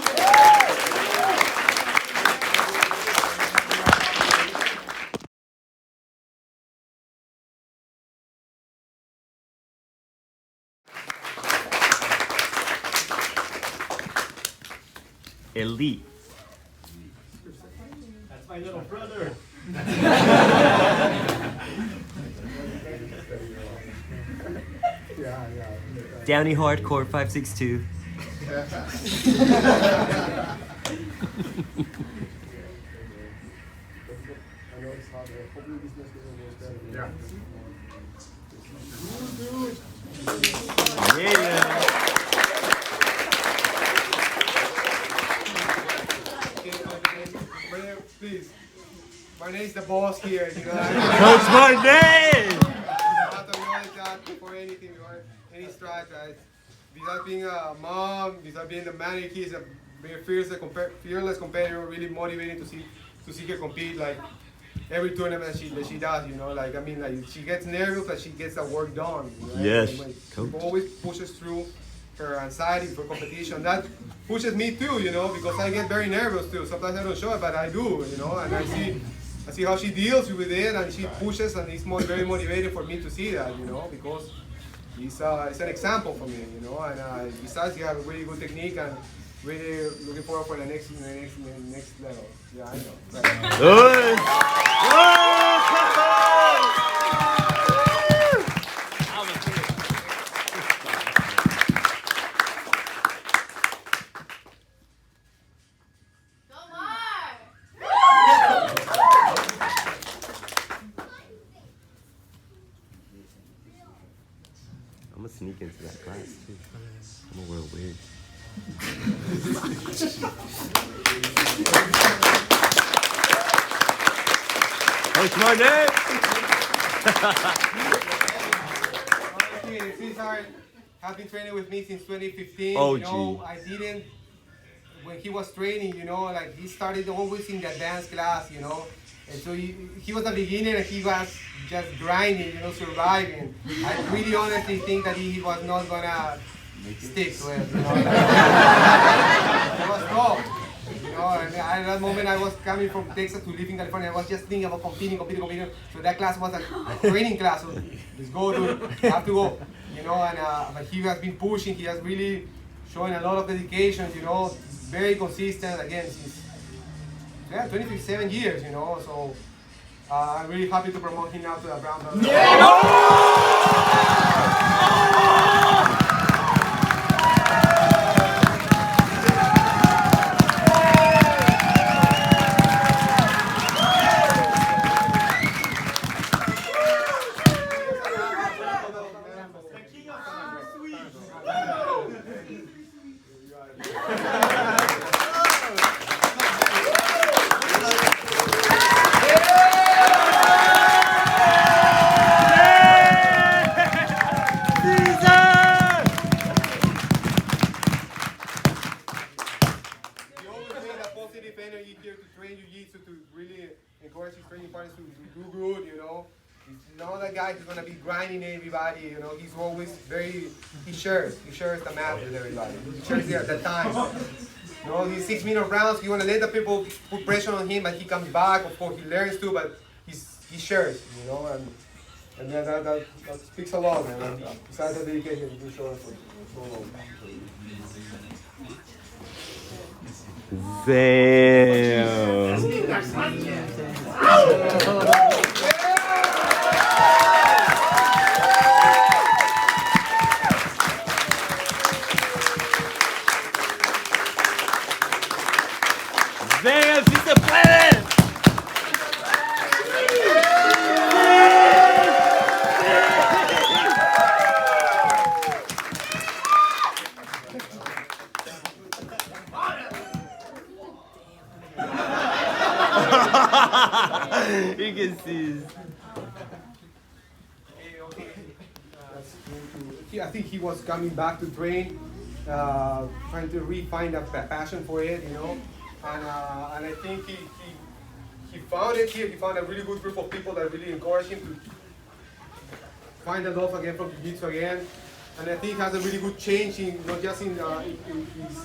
Elite. That's my little brother. Downey Hardcore 562. Yeah. Please, my name is the boss here. You know, Coach Martin! you have to acknowledge that before anything, any strike, right? Besides being a mom, besides being the man, he's a very fearless competitor, really motivating to see her compete. Like every tournament that she does, you know, like I mean, like she gets nervous, but she gets the work done. Right? Yes, She always pushes through her anxiety for competition. That pushes me too, you know, because I get very nervous too. Sometimes I don't show it, but I do, you know, and I see I see how she deals with it, and she pushes, and it's very motivating for me to see that, you know, because it's an example for me, you know. And besides, you have a really good technique, and really looking forward for the next level. Yeah, I know. Good. I'm gonna sneak into that class too. I'm gonna wear a wig. Coach Marnet! Cesar has been training with me since 2015. Oh, you know, I didn't, when he was training, you know, like he started always in the advanced class, you know. And so he was a beginner, and he was just grinding, you know, surviving. I really honestly think that he was not gonna stick to it, you know. Like, it was tough. You know, and at that moment I was coming from Texas to live in California. I was just thinking about competing. So that class was a training class. So let's go, dude. Have to go. You know, and but he has been pushing. He has really shown a lot of dedication. You know, very consistent. Again, since 27 years. You know, so I'm really happy to promote him now to the brown belt. Energy here to train jiu-jitsu, to really encourage his training partners to do good, you know. He's not that guy who's gonna be grinding everybody, you know. He's always he shares the mat with everybody. He shares it at the time. You know, these 6-minute rounds, you wanna let the people put pressure on him, but he comes back, of course he learns too, but he shares, you know, and then that speaks a lot, man. And besides the dedication, he can show us for so long. Damn. Damn, sí se puede. You can see. I think he was coming back to train, trying to refine a passion for it, you know. And I think he found it here. He found a really good group of people that really encouraged him to find the love again from jiu-jitsu again. And I think he has a really good change in not just in his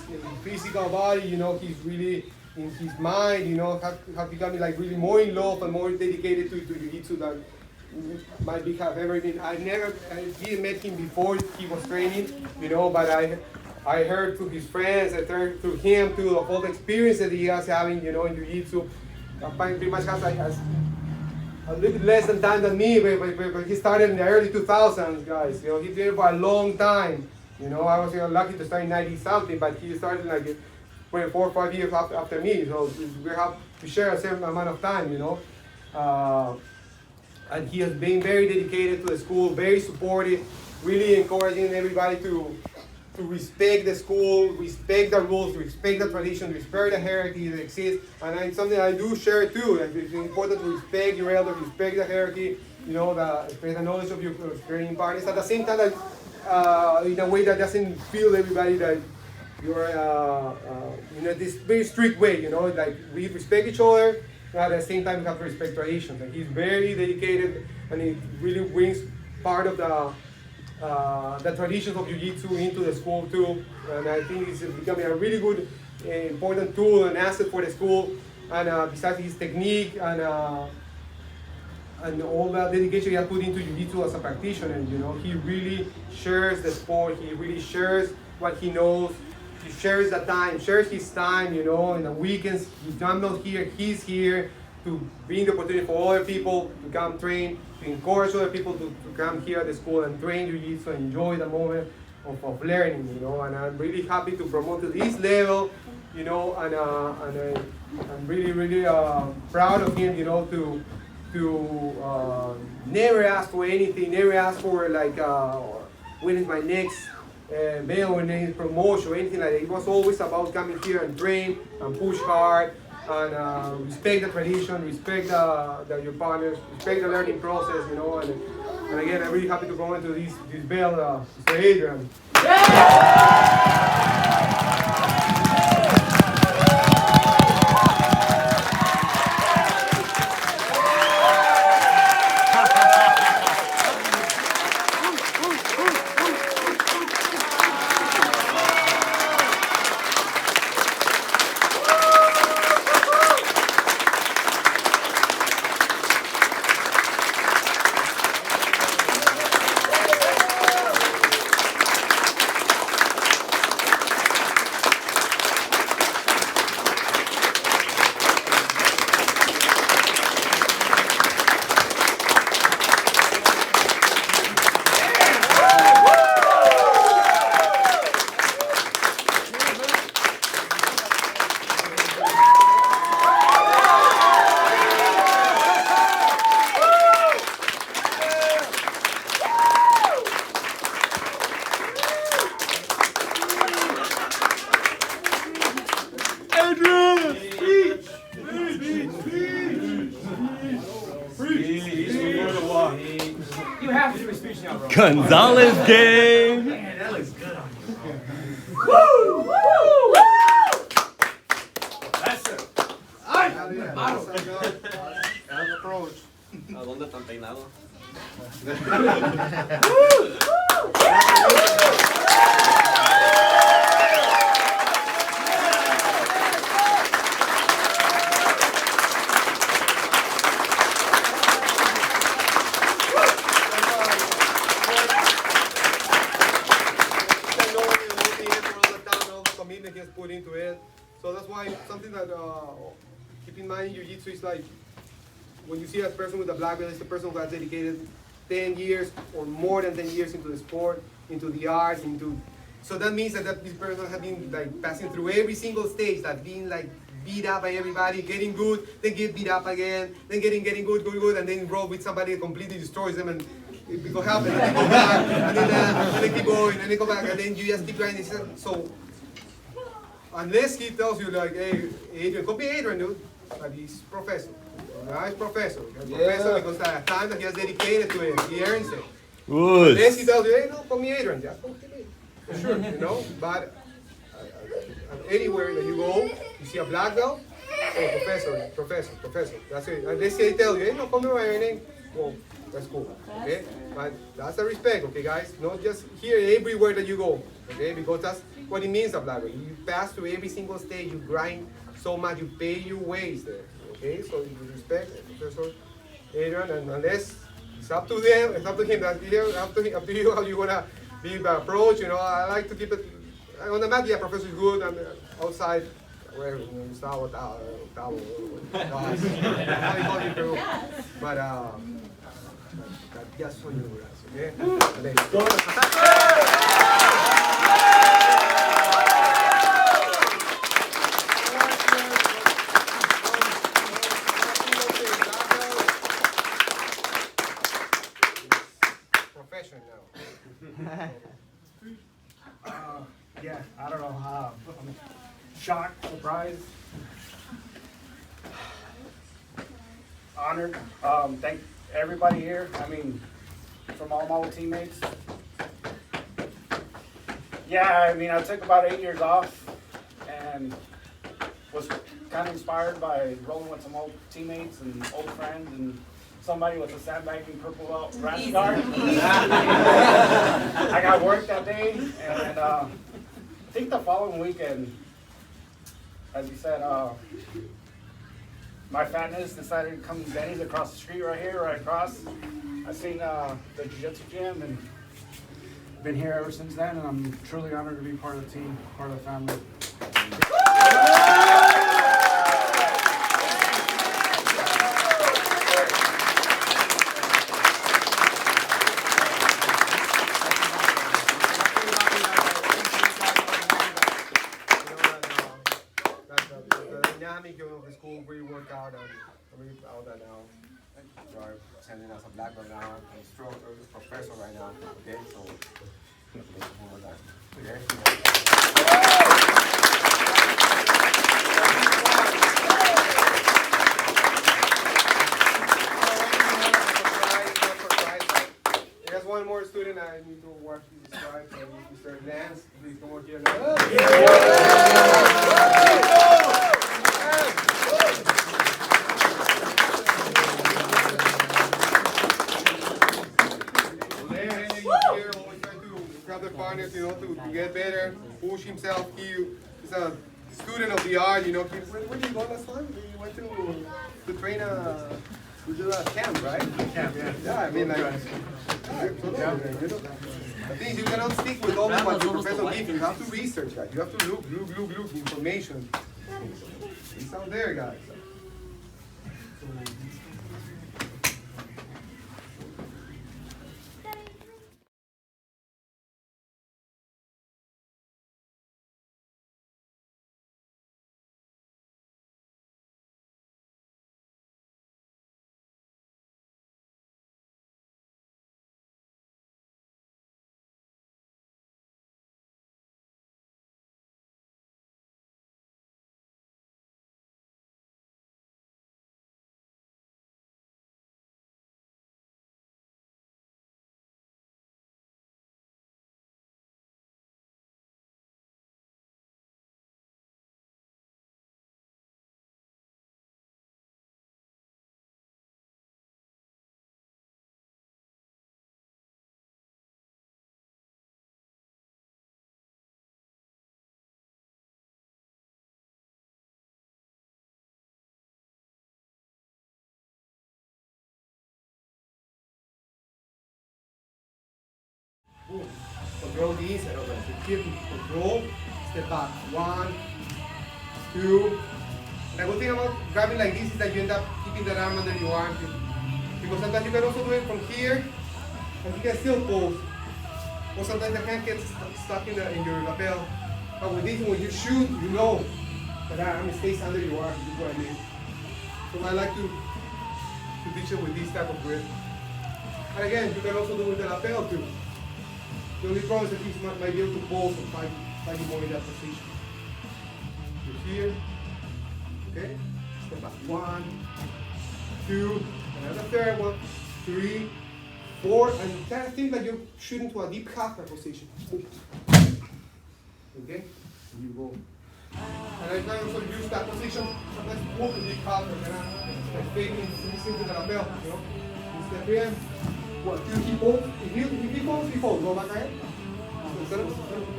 physical body, you know. He's really in his mind, you know, have become like really more in love and more dedicated to jiu-jitsu than might be have ever been. I didn't met him before he was training, you know, but I heard through his friends, I heard through him too of all the experience that he has having, you know, in jiu-jitsu. Pretty much has a little bit less than time than me, but he started in the early 2000s, guys. You know, he did it for a long time. You know, I was lucky to start in 90-something, but he started like 24 or 5 years after me. So we have to share a certain amount of time, you know. And he has been very dedicated to the school, very supportive, really encouraging everybody to respect the school, respect the rules, respect the tradition, respect the hierarchy that exists. And it's something I do share too. And it's important to respect your elders, respect the hierarchy, you know, the knowledge of your training partners. At the same time, in a way that doesn't feel everybody that you're in this very strict way, you know, like we respect each other. At the same time, we have to respect traditions. And he's very dedicated, and he really brings part of the traditions of jiu-jitsu into the school too. And I think it's becoming a really good, important tool and asset for the school. and besides his technique and all the dedication he has put into jiu-jitsu as a practitioner, you know, he really shares the sport. He really shares what he knows. He shares the time, shares his time, you know, in the weekends. If I'm not here, he's here to bring the opportunity for other people to come train, to encourage other people to come here at the school and train jiu-jitsu, enjoy the moment of learning, you know. And I'm really happy to promote to this level, you know, and I'm really proud of him, you know, to never ask for anything, never ask for like when is my next bell or next promotion or anything like that. It was always about coming here and train and push hard and respect the tradition, respect your partners, respect the learning process, you know. And again, I'm really happy to go into this bell, Mr. Adrian. You have to do a speech now, bro. Gonzalez gang. Man, that looks good on you. Woo! Woo! That's it. Approach. ¿A dónde están peinados? He has put into it. So that's why something that keep in mind in jiu-jitsu is like when you see a person with a black belt, it's a person who has dedicated 10 years or more than 10 years into the sport, into the arts, so that means that this person has been like passing through every single stage, that being like beat up by everybody, getting good, then get beat up again, then getting good, and then roll with somebody that completely destroys them and it go happen, and then go back, and then keep going, and then go back, and then you just keep grinding. So unless he tells you like, hey, Adrian, copy Adrian, dude, but he's professor. He's professor. He's professor because the time that he has dedicated to it, he earns it. Unless he tells you, hey, no, call me Adrian, just call me. For sure, you know. But anywhere that you go, you see a black belt, oh, professor. That's it. Unless they tell you, hey, no, call me by your name. Well, that's cool. Okay, but that's the respect, okay, guys. Not just here, everywhere that you go. Okay, because that's what it means, a black belt. You pass through every single stage. You grind so much. You pay your ways there. Okay, so you respect Professor Adrian, and unless it's up to them, it's up to him. That's up to you how you wanna be the approach. You know, I like to keep it on the mat. Yeah, professor is good, and outside, wherever but just for you guys, okay? Yeah, I don't know. I'm shocked, surprised, honored. Thank everybody here. I mean, from all my old teammates. Yeah, I mean, I took about 8 years off and was kind of inspired by rolling with some old teammates and old friends and somebody with a sandbagging purple belt rash guard. I got work that day, and I think the following weekend, as you said, my fatness, decided to come to Denny's across the street right here, right across. I seen the jiu-jitsu gym and been here ever since then, and I'm truly honored to be part of the team, part of the family. Of the school where you work out and all that now. You are sending us a black right now, instructor, professor right now. Okay, so okay. There's one more student I need to watch this slide. So Mr. Lance, please come over here now. Other partners, you know, to get better, push himself. He's a student of the art, you know. Where did you go last time? You went to train to do a camp, right? Camp, yeah. Yeah, I mean, like, the thing is, you cannot stick with only what your professor gives you. You have to research, guys. You have to look information. It's out there, guys. Boom. Control these, and over. So keep control, step back. 1, 2. And the good thing about grabbing like this is that you end up keeping that arm under your arm. Because sometimes you can also do it from here, and you can still pose. Or sometimes the hand gets stuck in your lapel. But with this, when you shoot, you know that arm stays under your arm. You know what I mean? So I like to teach it with this type of grip. And again, you can also do it with the lapel too. The only problem is that you might be able to pose and find more in that position. You're here, okay? Step back. 1, 2, another third one, 3, 4, and kind of think that you're shooting to a deep kata position. Okay? And you go. And I can also use that position, sometimes move to deep kata, like faking, listening to the lapel, you know? You step in. What, do he folds? If he folds, he folds. Go back ahead.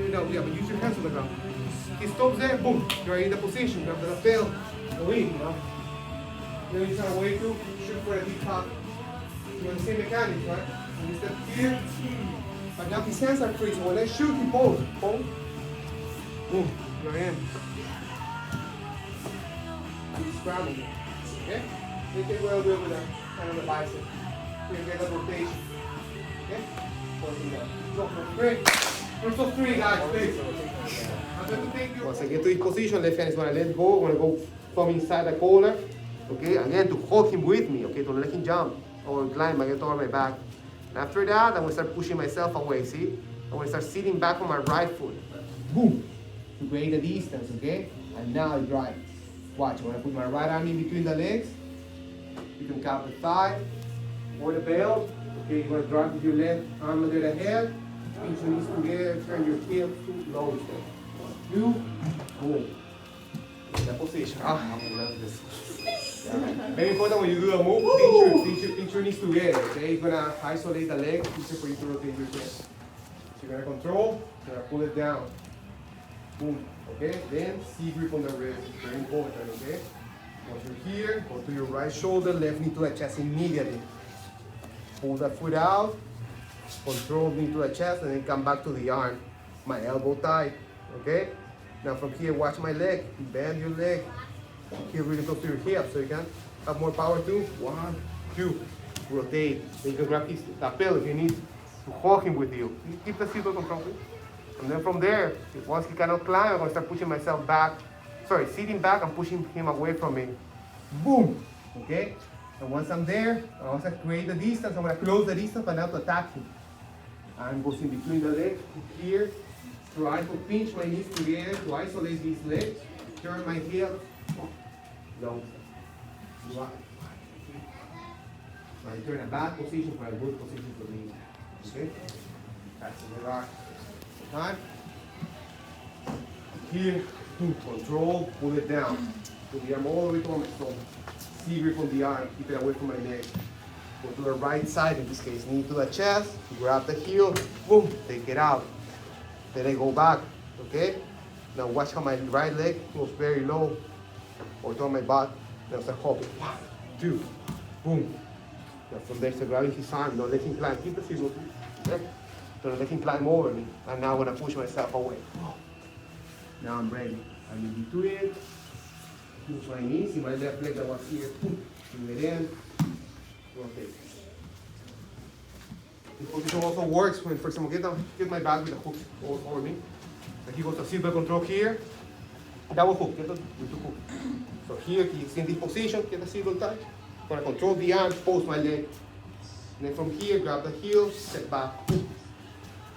No, yeah, but use your hands on the ground. He stops there, boom. You're in the position. You have the lapel. Go in, you know. Then you try way to shoot for a deep top. You know the same mechanics, right? And you step here. But now his hands are free. So when I shoot, he pulls. Boom. Boom. You're in. You scramble. Okay? You can well do it with a kind of a bicep. You get a rotation. Okay? So for 3. For 3 guys, please. I'm going to take you. Once I get to this position, left hand is going to let go. I'm going to go from inside the collar. Okay? Again, to hold him with me. Okay? To let him jump or climb. I get over my back. And after that, I'm going to start pushing myself away. See? I'm going to start sitting back on my right foot. Boom! To create a distance. Okay? And now I drive. Watch. I'm going to put my right arm in between the legs. You can count the thigh. Or the belt, okay, you're going to drop with your left arm under the head, pinch your knees together, turn your hips to low step. 2, boom. In that position. I love this. Yeah. Very important when you do a move, pinch your knees together, okay? You're going to isolate the leg, easier for you to rotate your chest. So you're going to control, you're going to pull it down. Boom, okay? Then, C grip on the wrist, very important, okay? Once you're here, go to your right shoulder, left knee to the chest immediately. Pull that foot out, control knee to the chest, and then come back to the arm. My elbow tight, okay? Now from here, watch my leg. Bend your leg. Here really close to your hip so you can have more power too. 1, 2, rotate. Then you can grab his lapel if you need to hold him with you. You keep the seatbelt control. And then from there, once he cannot climb, I'm gonna start pushing myself back. Sorry, sitting back and pushing him away from me. Boom, okay? And once I'm there, I also create the distance. I'm gonna close the distance, but now to attack him. I'm going in between the legs, here. Try to pinch my knees together to isolate these legs. Turn my heel. Long. Right. I turn a bad position for a good position to lean. Okay? That's the right. Time. Here, control, pull it down. Put the arm all the way to my stomach. See grip on the arm, keep it away from my neck. Go to the right side in this case, knee to the chest, grab the heel, boom, take it out. Then I go back, okay? Now watch how my right leg goes very low, or to my butt. Now start hopping. 1, 2, boom. Now from there, start grabbing his arm, don't let him climb, keep the heel, okay? Don't let him climb over me. And now I'm gonna push myself away. Now I'm ready. I'm in between. Push my knees, see my left leg that was here, boom, bring it in. Rotate. This position also works when, for example, get my back with a hook over me. Like he goes to seatbelt control here. Double hook, get the hook. So here he's in this position, get the seatbelt tight. I'm gonna control the arm, post my leg. And then from here, grab the heel, step back.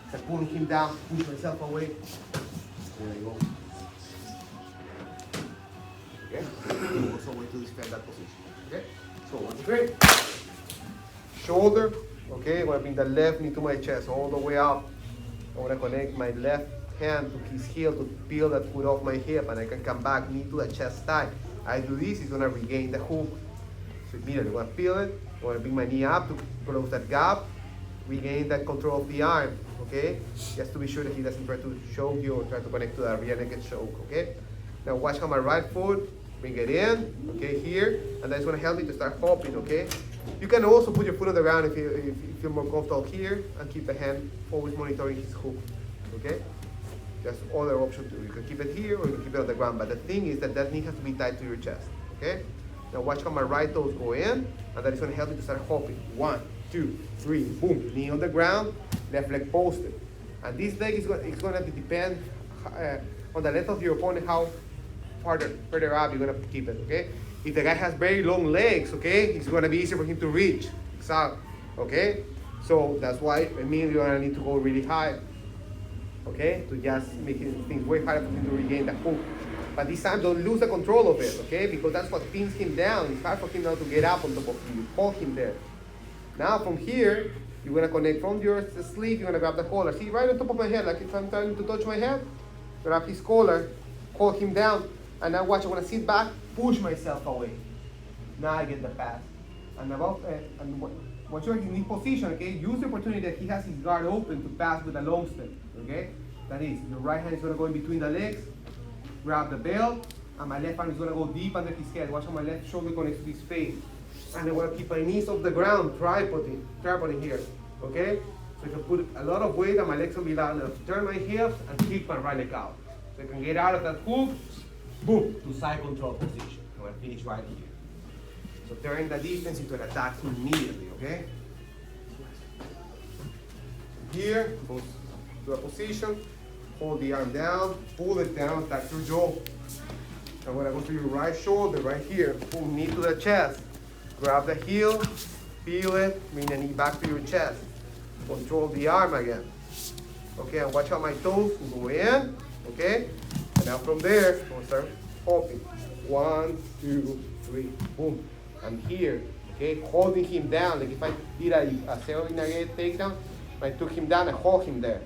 Start pulling him down, push myself away. There you go. Okay? Also way to defend that position. Okay? So once again, shoulder, okay, I'm gonna bring the left knee to my chest all the way up. I wanna connect my left hand to his heel to peel that foot off my hip, and I can come back, knee to the chest tight. I do this, he's gonna regain the hook. So immediately, I'm gonna peel it, I'm gonna bring my knee up to close that gap, regain that control of the arm, okay? Just to be sure that he doesn't try to choke you or try to connect to the rear naked choke, okay? Now watch how my right foot, bring it in, okay, here, and that's gonna help me to start hopping, okay? You can also put your foot on the ground if you feel more comfortable here, and keep the hand always monitoring his hook, okay? That's other option too. You can keep it here or you can keep it on the ground, but the thing is that that knee has to be tied to your chest, okay? Now watch how my right toes go in, and that is gonna help me to start hopping. 1, 2, 3, boom, knee on the ground, left leg posted. And this leg is gonna depend on the length of your opponent, how further up you're gonna keep it, okay? If the guy has very long legs, okay, it's gonna be easier for him to reach, okay? So that's why it means you're gonna need to go really high, okay? To just make things way harder for him to regain the hook. But this time, don't lose the control of it, okay? Because that's what pins him down. It's hard for him now to get up on top of you. Hold him there. Now from here, you're gonna connect from your sleeve, you're gonna grab the collar. See, right on top of my head, like if I'm trying to touch my head, grab his collar, hold him down, and now watch, I'm gonna sit back, push myself away. Now I get the pass. And once you're in this position, okay, use the opportunity that he has his guard open to pass with a long step, okay? That is, your right hand is gonna go in between the legs, grab the belt, and my left arm is gonna go deep under his head. Watch how my left shoulder connects to his face. And I wanna keep my knees off the ground, tripoding here, okay? So I can put a lot of weight on my legs will be loud enough. Turn my hips and kick my right leg out. So I can get out of that hook, boom, to side control position. I'm gonna finish right here. So turn the defense into an attack immediately, okay? Here, go to a position, hold the arm down, pull it down, attack your jaw. I'm gonna go to your right shoulder, right here, pull knee to the chest. Grab the heel, feel it, bring the knee back to your chest. Control the arm again. Okay, and watch how my toes go in, okay? And now from there, I'm gonna start hopping. 1, 2, 3, boom. I'm here, okay? Holding him down, like if I did a Seorin takedown, I took him down and hold him there.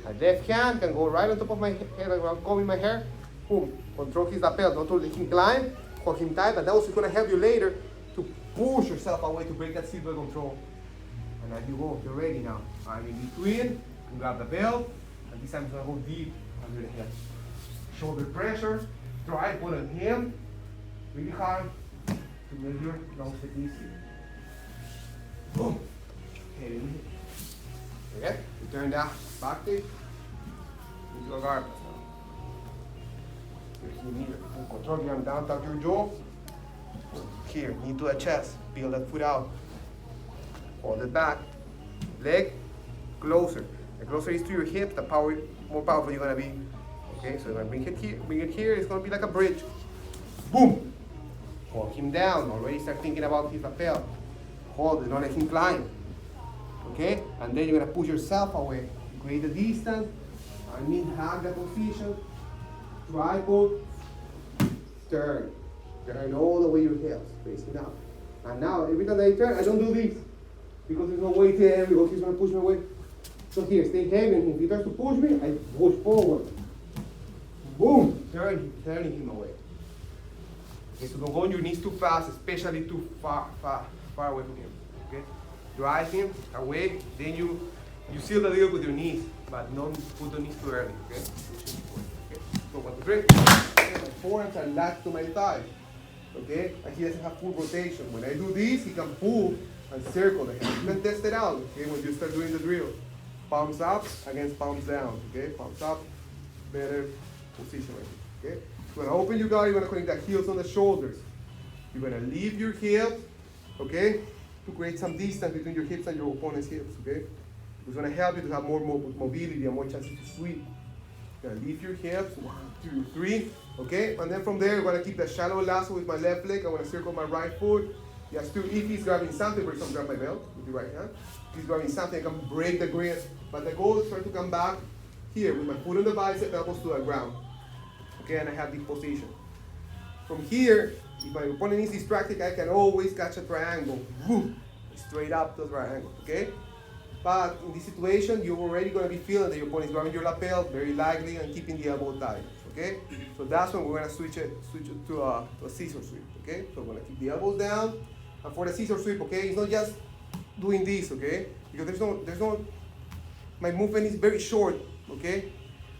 My left hand can go right on top of my head, I'm combing my hair, boom. Control his lapel, don't let him climb, hold him tight, and that was gonna help you later to push yourself away to break that seatbelt control. And as you go, you're ready now. I'm in between, you grab the belt, and this time it's gonna go deep under the head. Shoulder pressure, try, put on him, really hard to make your lungs get easy. Boom. Head in. Okay? You turn that back leg into a garbage now. You need to control your arm down, tuck your jaw. Here, knee to the chest. Peel that foot out. Hold it back. Leg closer. The closer it is to your hip, the more powerful you're gonna be. Okay, so if I bring it here, it's gonna be like a bridge. Boom! Hold him down. Already start thinking about his lapel. Hold it, don't let him climb. Okay? And then you're gonna push yourself away. Create the distance. I mean, hug the position. Tripod. Turn. Turn all the way your hips, facing up. And now, every time I turn, I don't do this. Because there's no weight there, because he's gonna push me away. So here, stay heavy, and if he tries to push me, I push forward. Boom! Turning him away. Okay, so don't go on your knees too fast, especially too far away from him. Okay? Drive him away, then you seal the deal with your knees, but don't put the knees too early. Okay? Okay? So 1, 2, 3. Okay, my forearms are latched to my thighs. Okay? And he doesn't have full rotation. When I do this, he can pull and circle the hand. You can test it out, okay, when you start doing the drill. Palms up against palms down, okay? Palms up, better position right here, okay? You're gonna open your guard, you're gonna connect the heels on the shoulders. You're gonna leave your hips, okay? To create some distance between your hips and your opponent's hips, okay? It's gonna help you to have more mobility and more chances to sweep. You're gonna leave your hips, 1, 2, 3, okay? And then from there, you're gonna keep the shallow lasso with my left leg. I'm gonna circle my right foot. Yes, too, if he's grabbing something, for example, grab my belt with your right hand. If he's grabbing something, I can break the grip. But the goal is try to come back here with my foot on the bicep, elbows to the ground. Okay, and I have this position. From here, if my opponent is distracted, I can always catch a triangle. Woo, straight up to the triangle, okay? But in this situation, you're already going to be feeling that your opponent is grabbing your lapel very lightly and keeping the elbow tight, okay? So that's when we're going to switch it to a scissor sweep, okay? So we're going to keep the elbows down. And for the scissor sweep, okay, it's not just doing this, okay? Because there's no, my movement is very short, okay?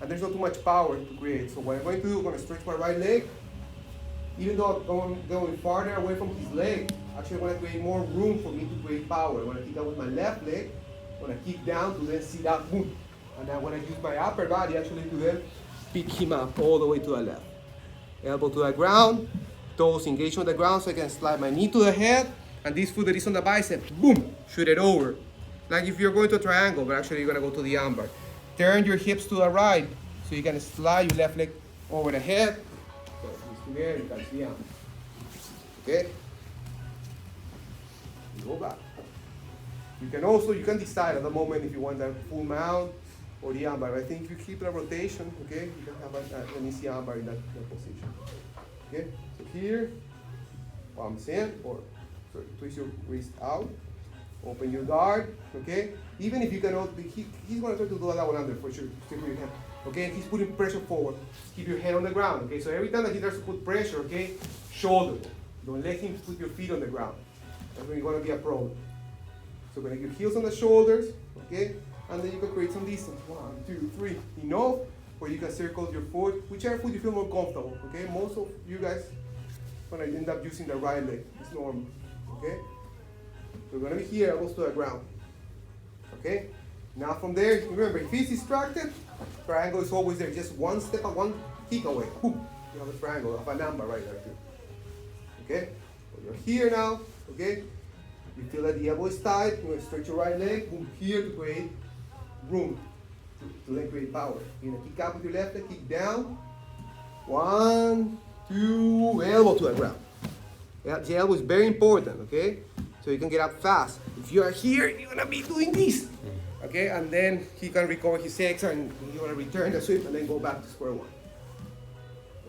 And there's not too much power to create. So what I'm going to do, I'm going to stretch my right leg. Even though I'm going farther away from his leg, actually I want to create more room for me to create power. I want to kick out with my left leg. I want to kick down to then sit up, boom. And then when I use my upper body actually to then pick him up all the way to the left. Elbow to the ground, toes engaged on the ground so I can slide my knee to the head, and this foot that is on the bicep, boom, shoot it over. Like if you're going to a triangle, but actually you're going to go to the armbar. Turn your hips to the right so you can slide your left leg over the head. There, you can see him. Okay? You go back. You can decide at the moment if you want that full mount or the armbar. I think if you keep the rotation, okay, you can have an easy armbar in that position. Okay? So here, palms in, or twist your wrist out. Open your guard, okay? Even if you cannot, he's going to try to do a double under for sure. Stick with your hand, okay? He's putting pressure forward. Keep your head on the ground, okay? So every time that he tries to put pressure, okay, shoulder. Don't let him put your feet on the ground. That's when you're going to be a problem. So connect your heels on the shoulders, okay? And then you can create some distance. 1, 2, 3. Enough where you can circle your foot, whichever foot you feel more comfortable, okay? Most of you guys going to end up using the right leg. It's normal, okay? So we're going to be here, elbows to the ground. Okay? Now from there, remember, if he's distracted, triangle is always there. Just one step and one kick away. Boom. You have a triangle of a number right there too. Okay? So you're here now. Okay? You feel that the elbow is tight. You're going to stretch your right leg. Boom. Here to create room. To then create power. You're going to kick up with your left leg. Kick down. 1, 2, elbow to the ground. Yeah, the elbow is very important. Okay? So you can get up fast. If you are here, you're gonna be doing this. Okay, and then he can recover his extra and you're gonna return the sweep and then go back to square one.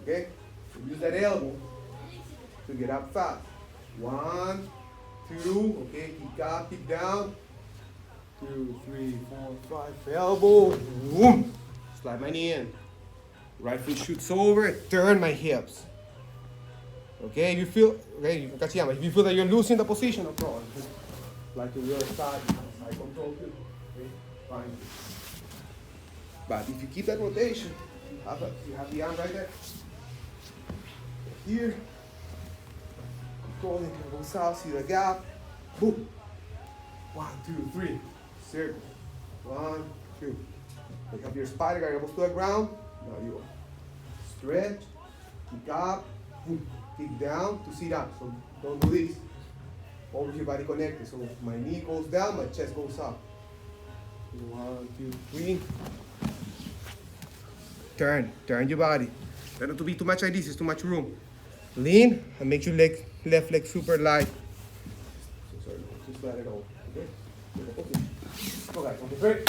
Okay? So use that elbow to get up fast. 1, 2, okay, kick up, kick down. 2, 3, 4, 5, elbow. Boom. Slide my knee in. Right foot shoots over, turn my hips. Okay, if you feel, okay, you can catch him. If you feel that you're losing the position, no problem. Just like to the other side, I control you. Okay, fine. But if you keep that rotation, you have the arm right there. Here, Rolling, goes out, see the gap. Boom. 1, 2, 3. Circle. 1, 2. Pick up your spider, got elbows to the ground. Now you stretch, kick up, boom, kick down to sit up. So don't do this. Always your body connected. So my knee goes down, my chest goes up. 1, 2, 3. Turn your body. Try not to be too much like this, it's too much room. Lean and make your left leg super light. So sorry, just let it go. Okay? Okay. Go guys, on the break.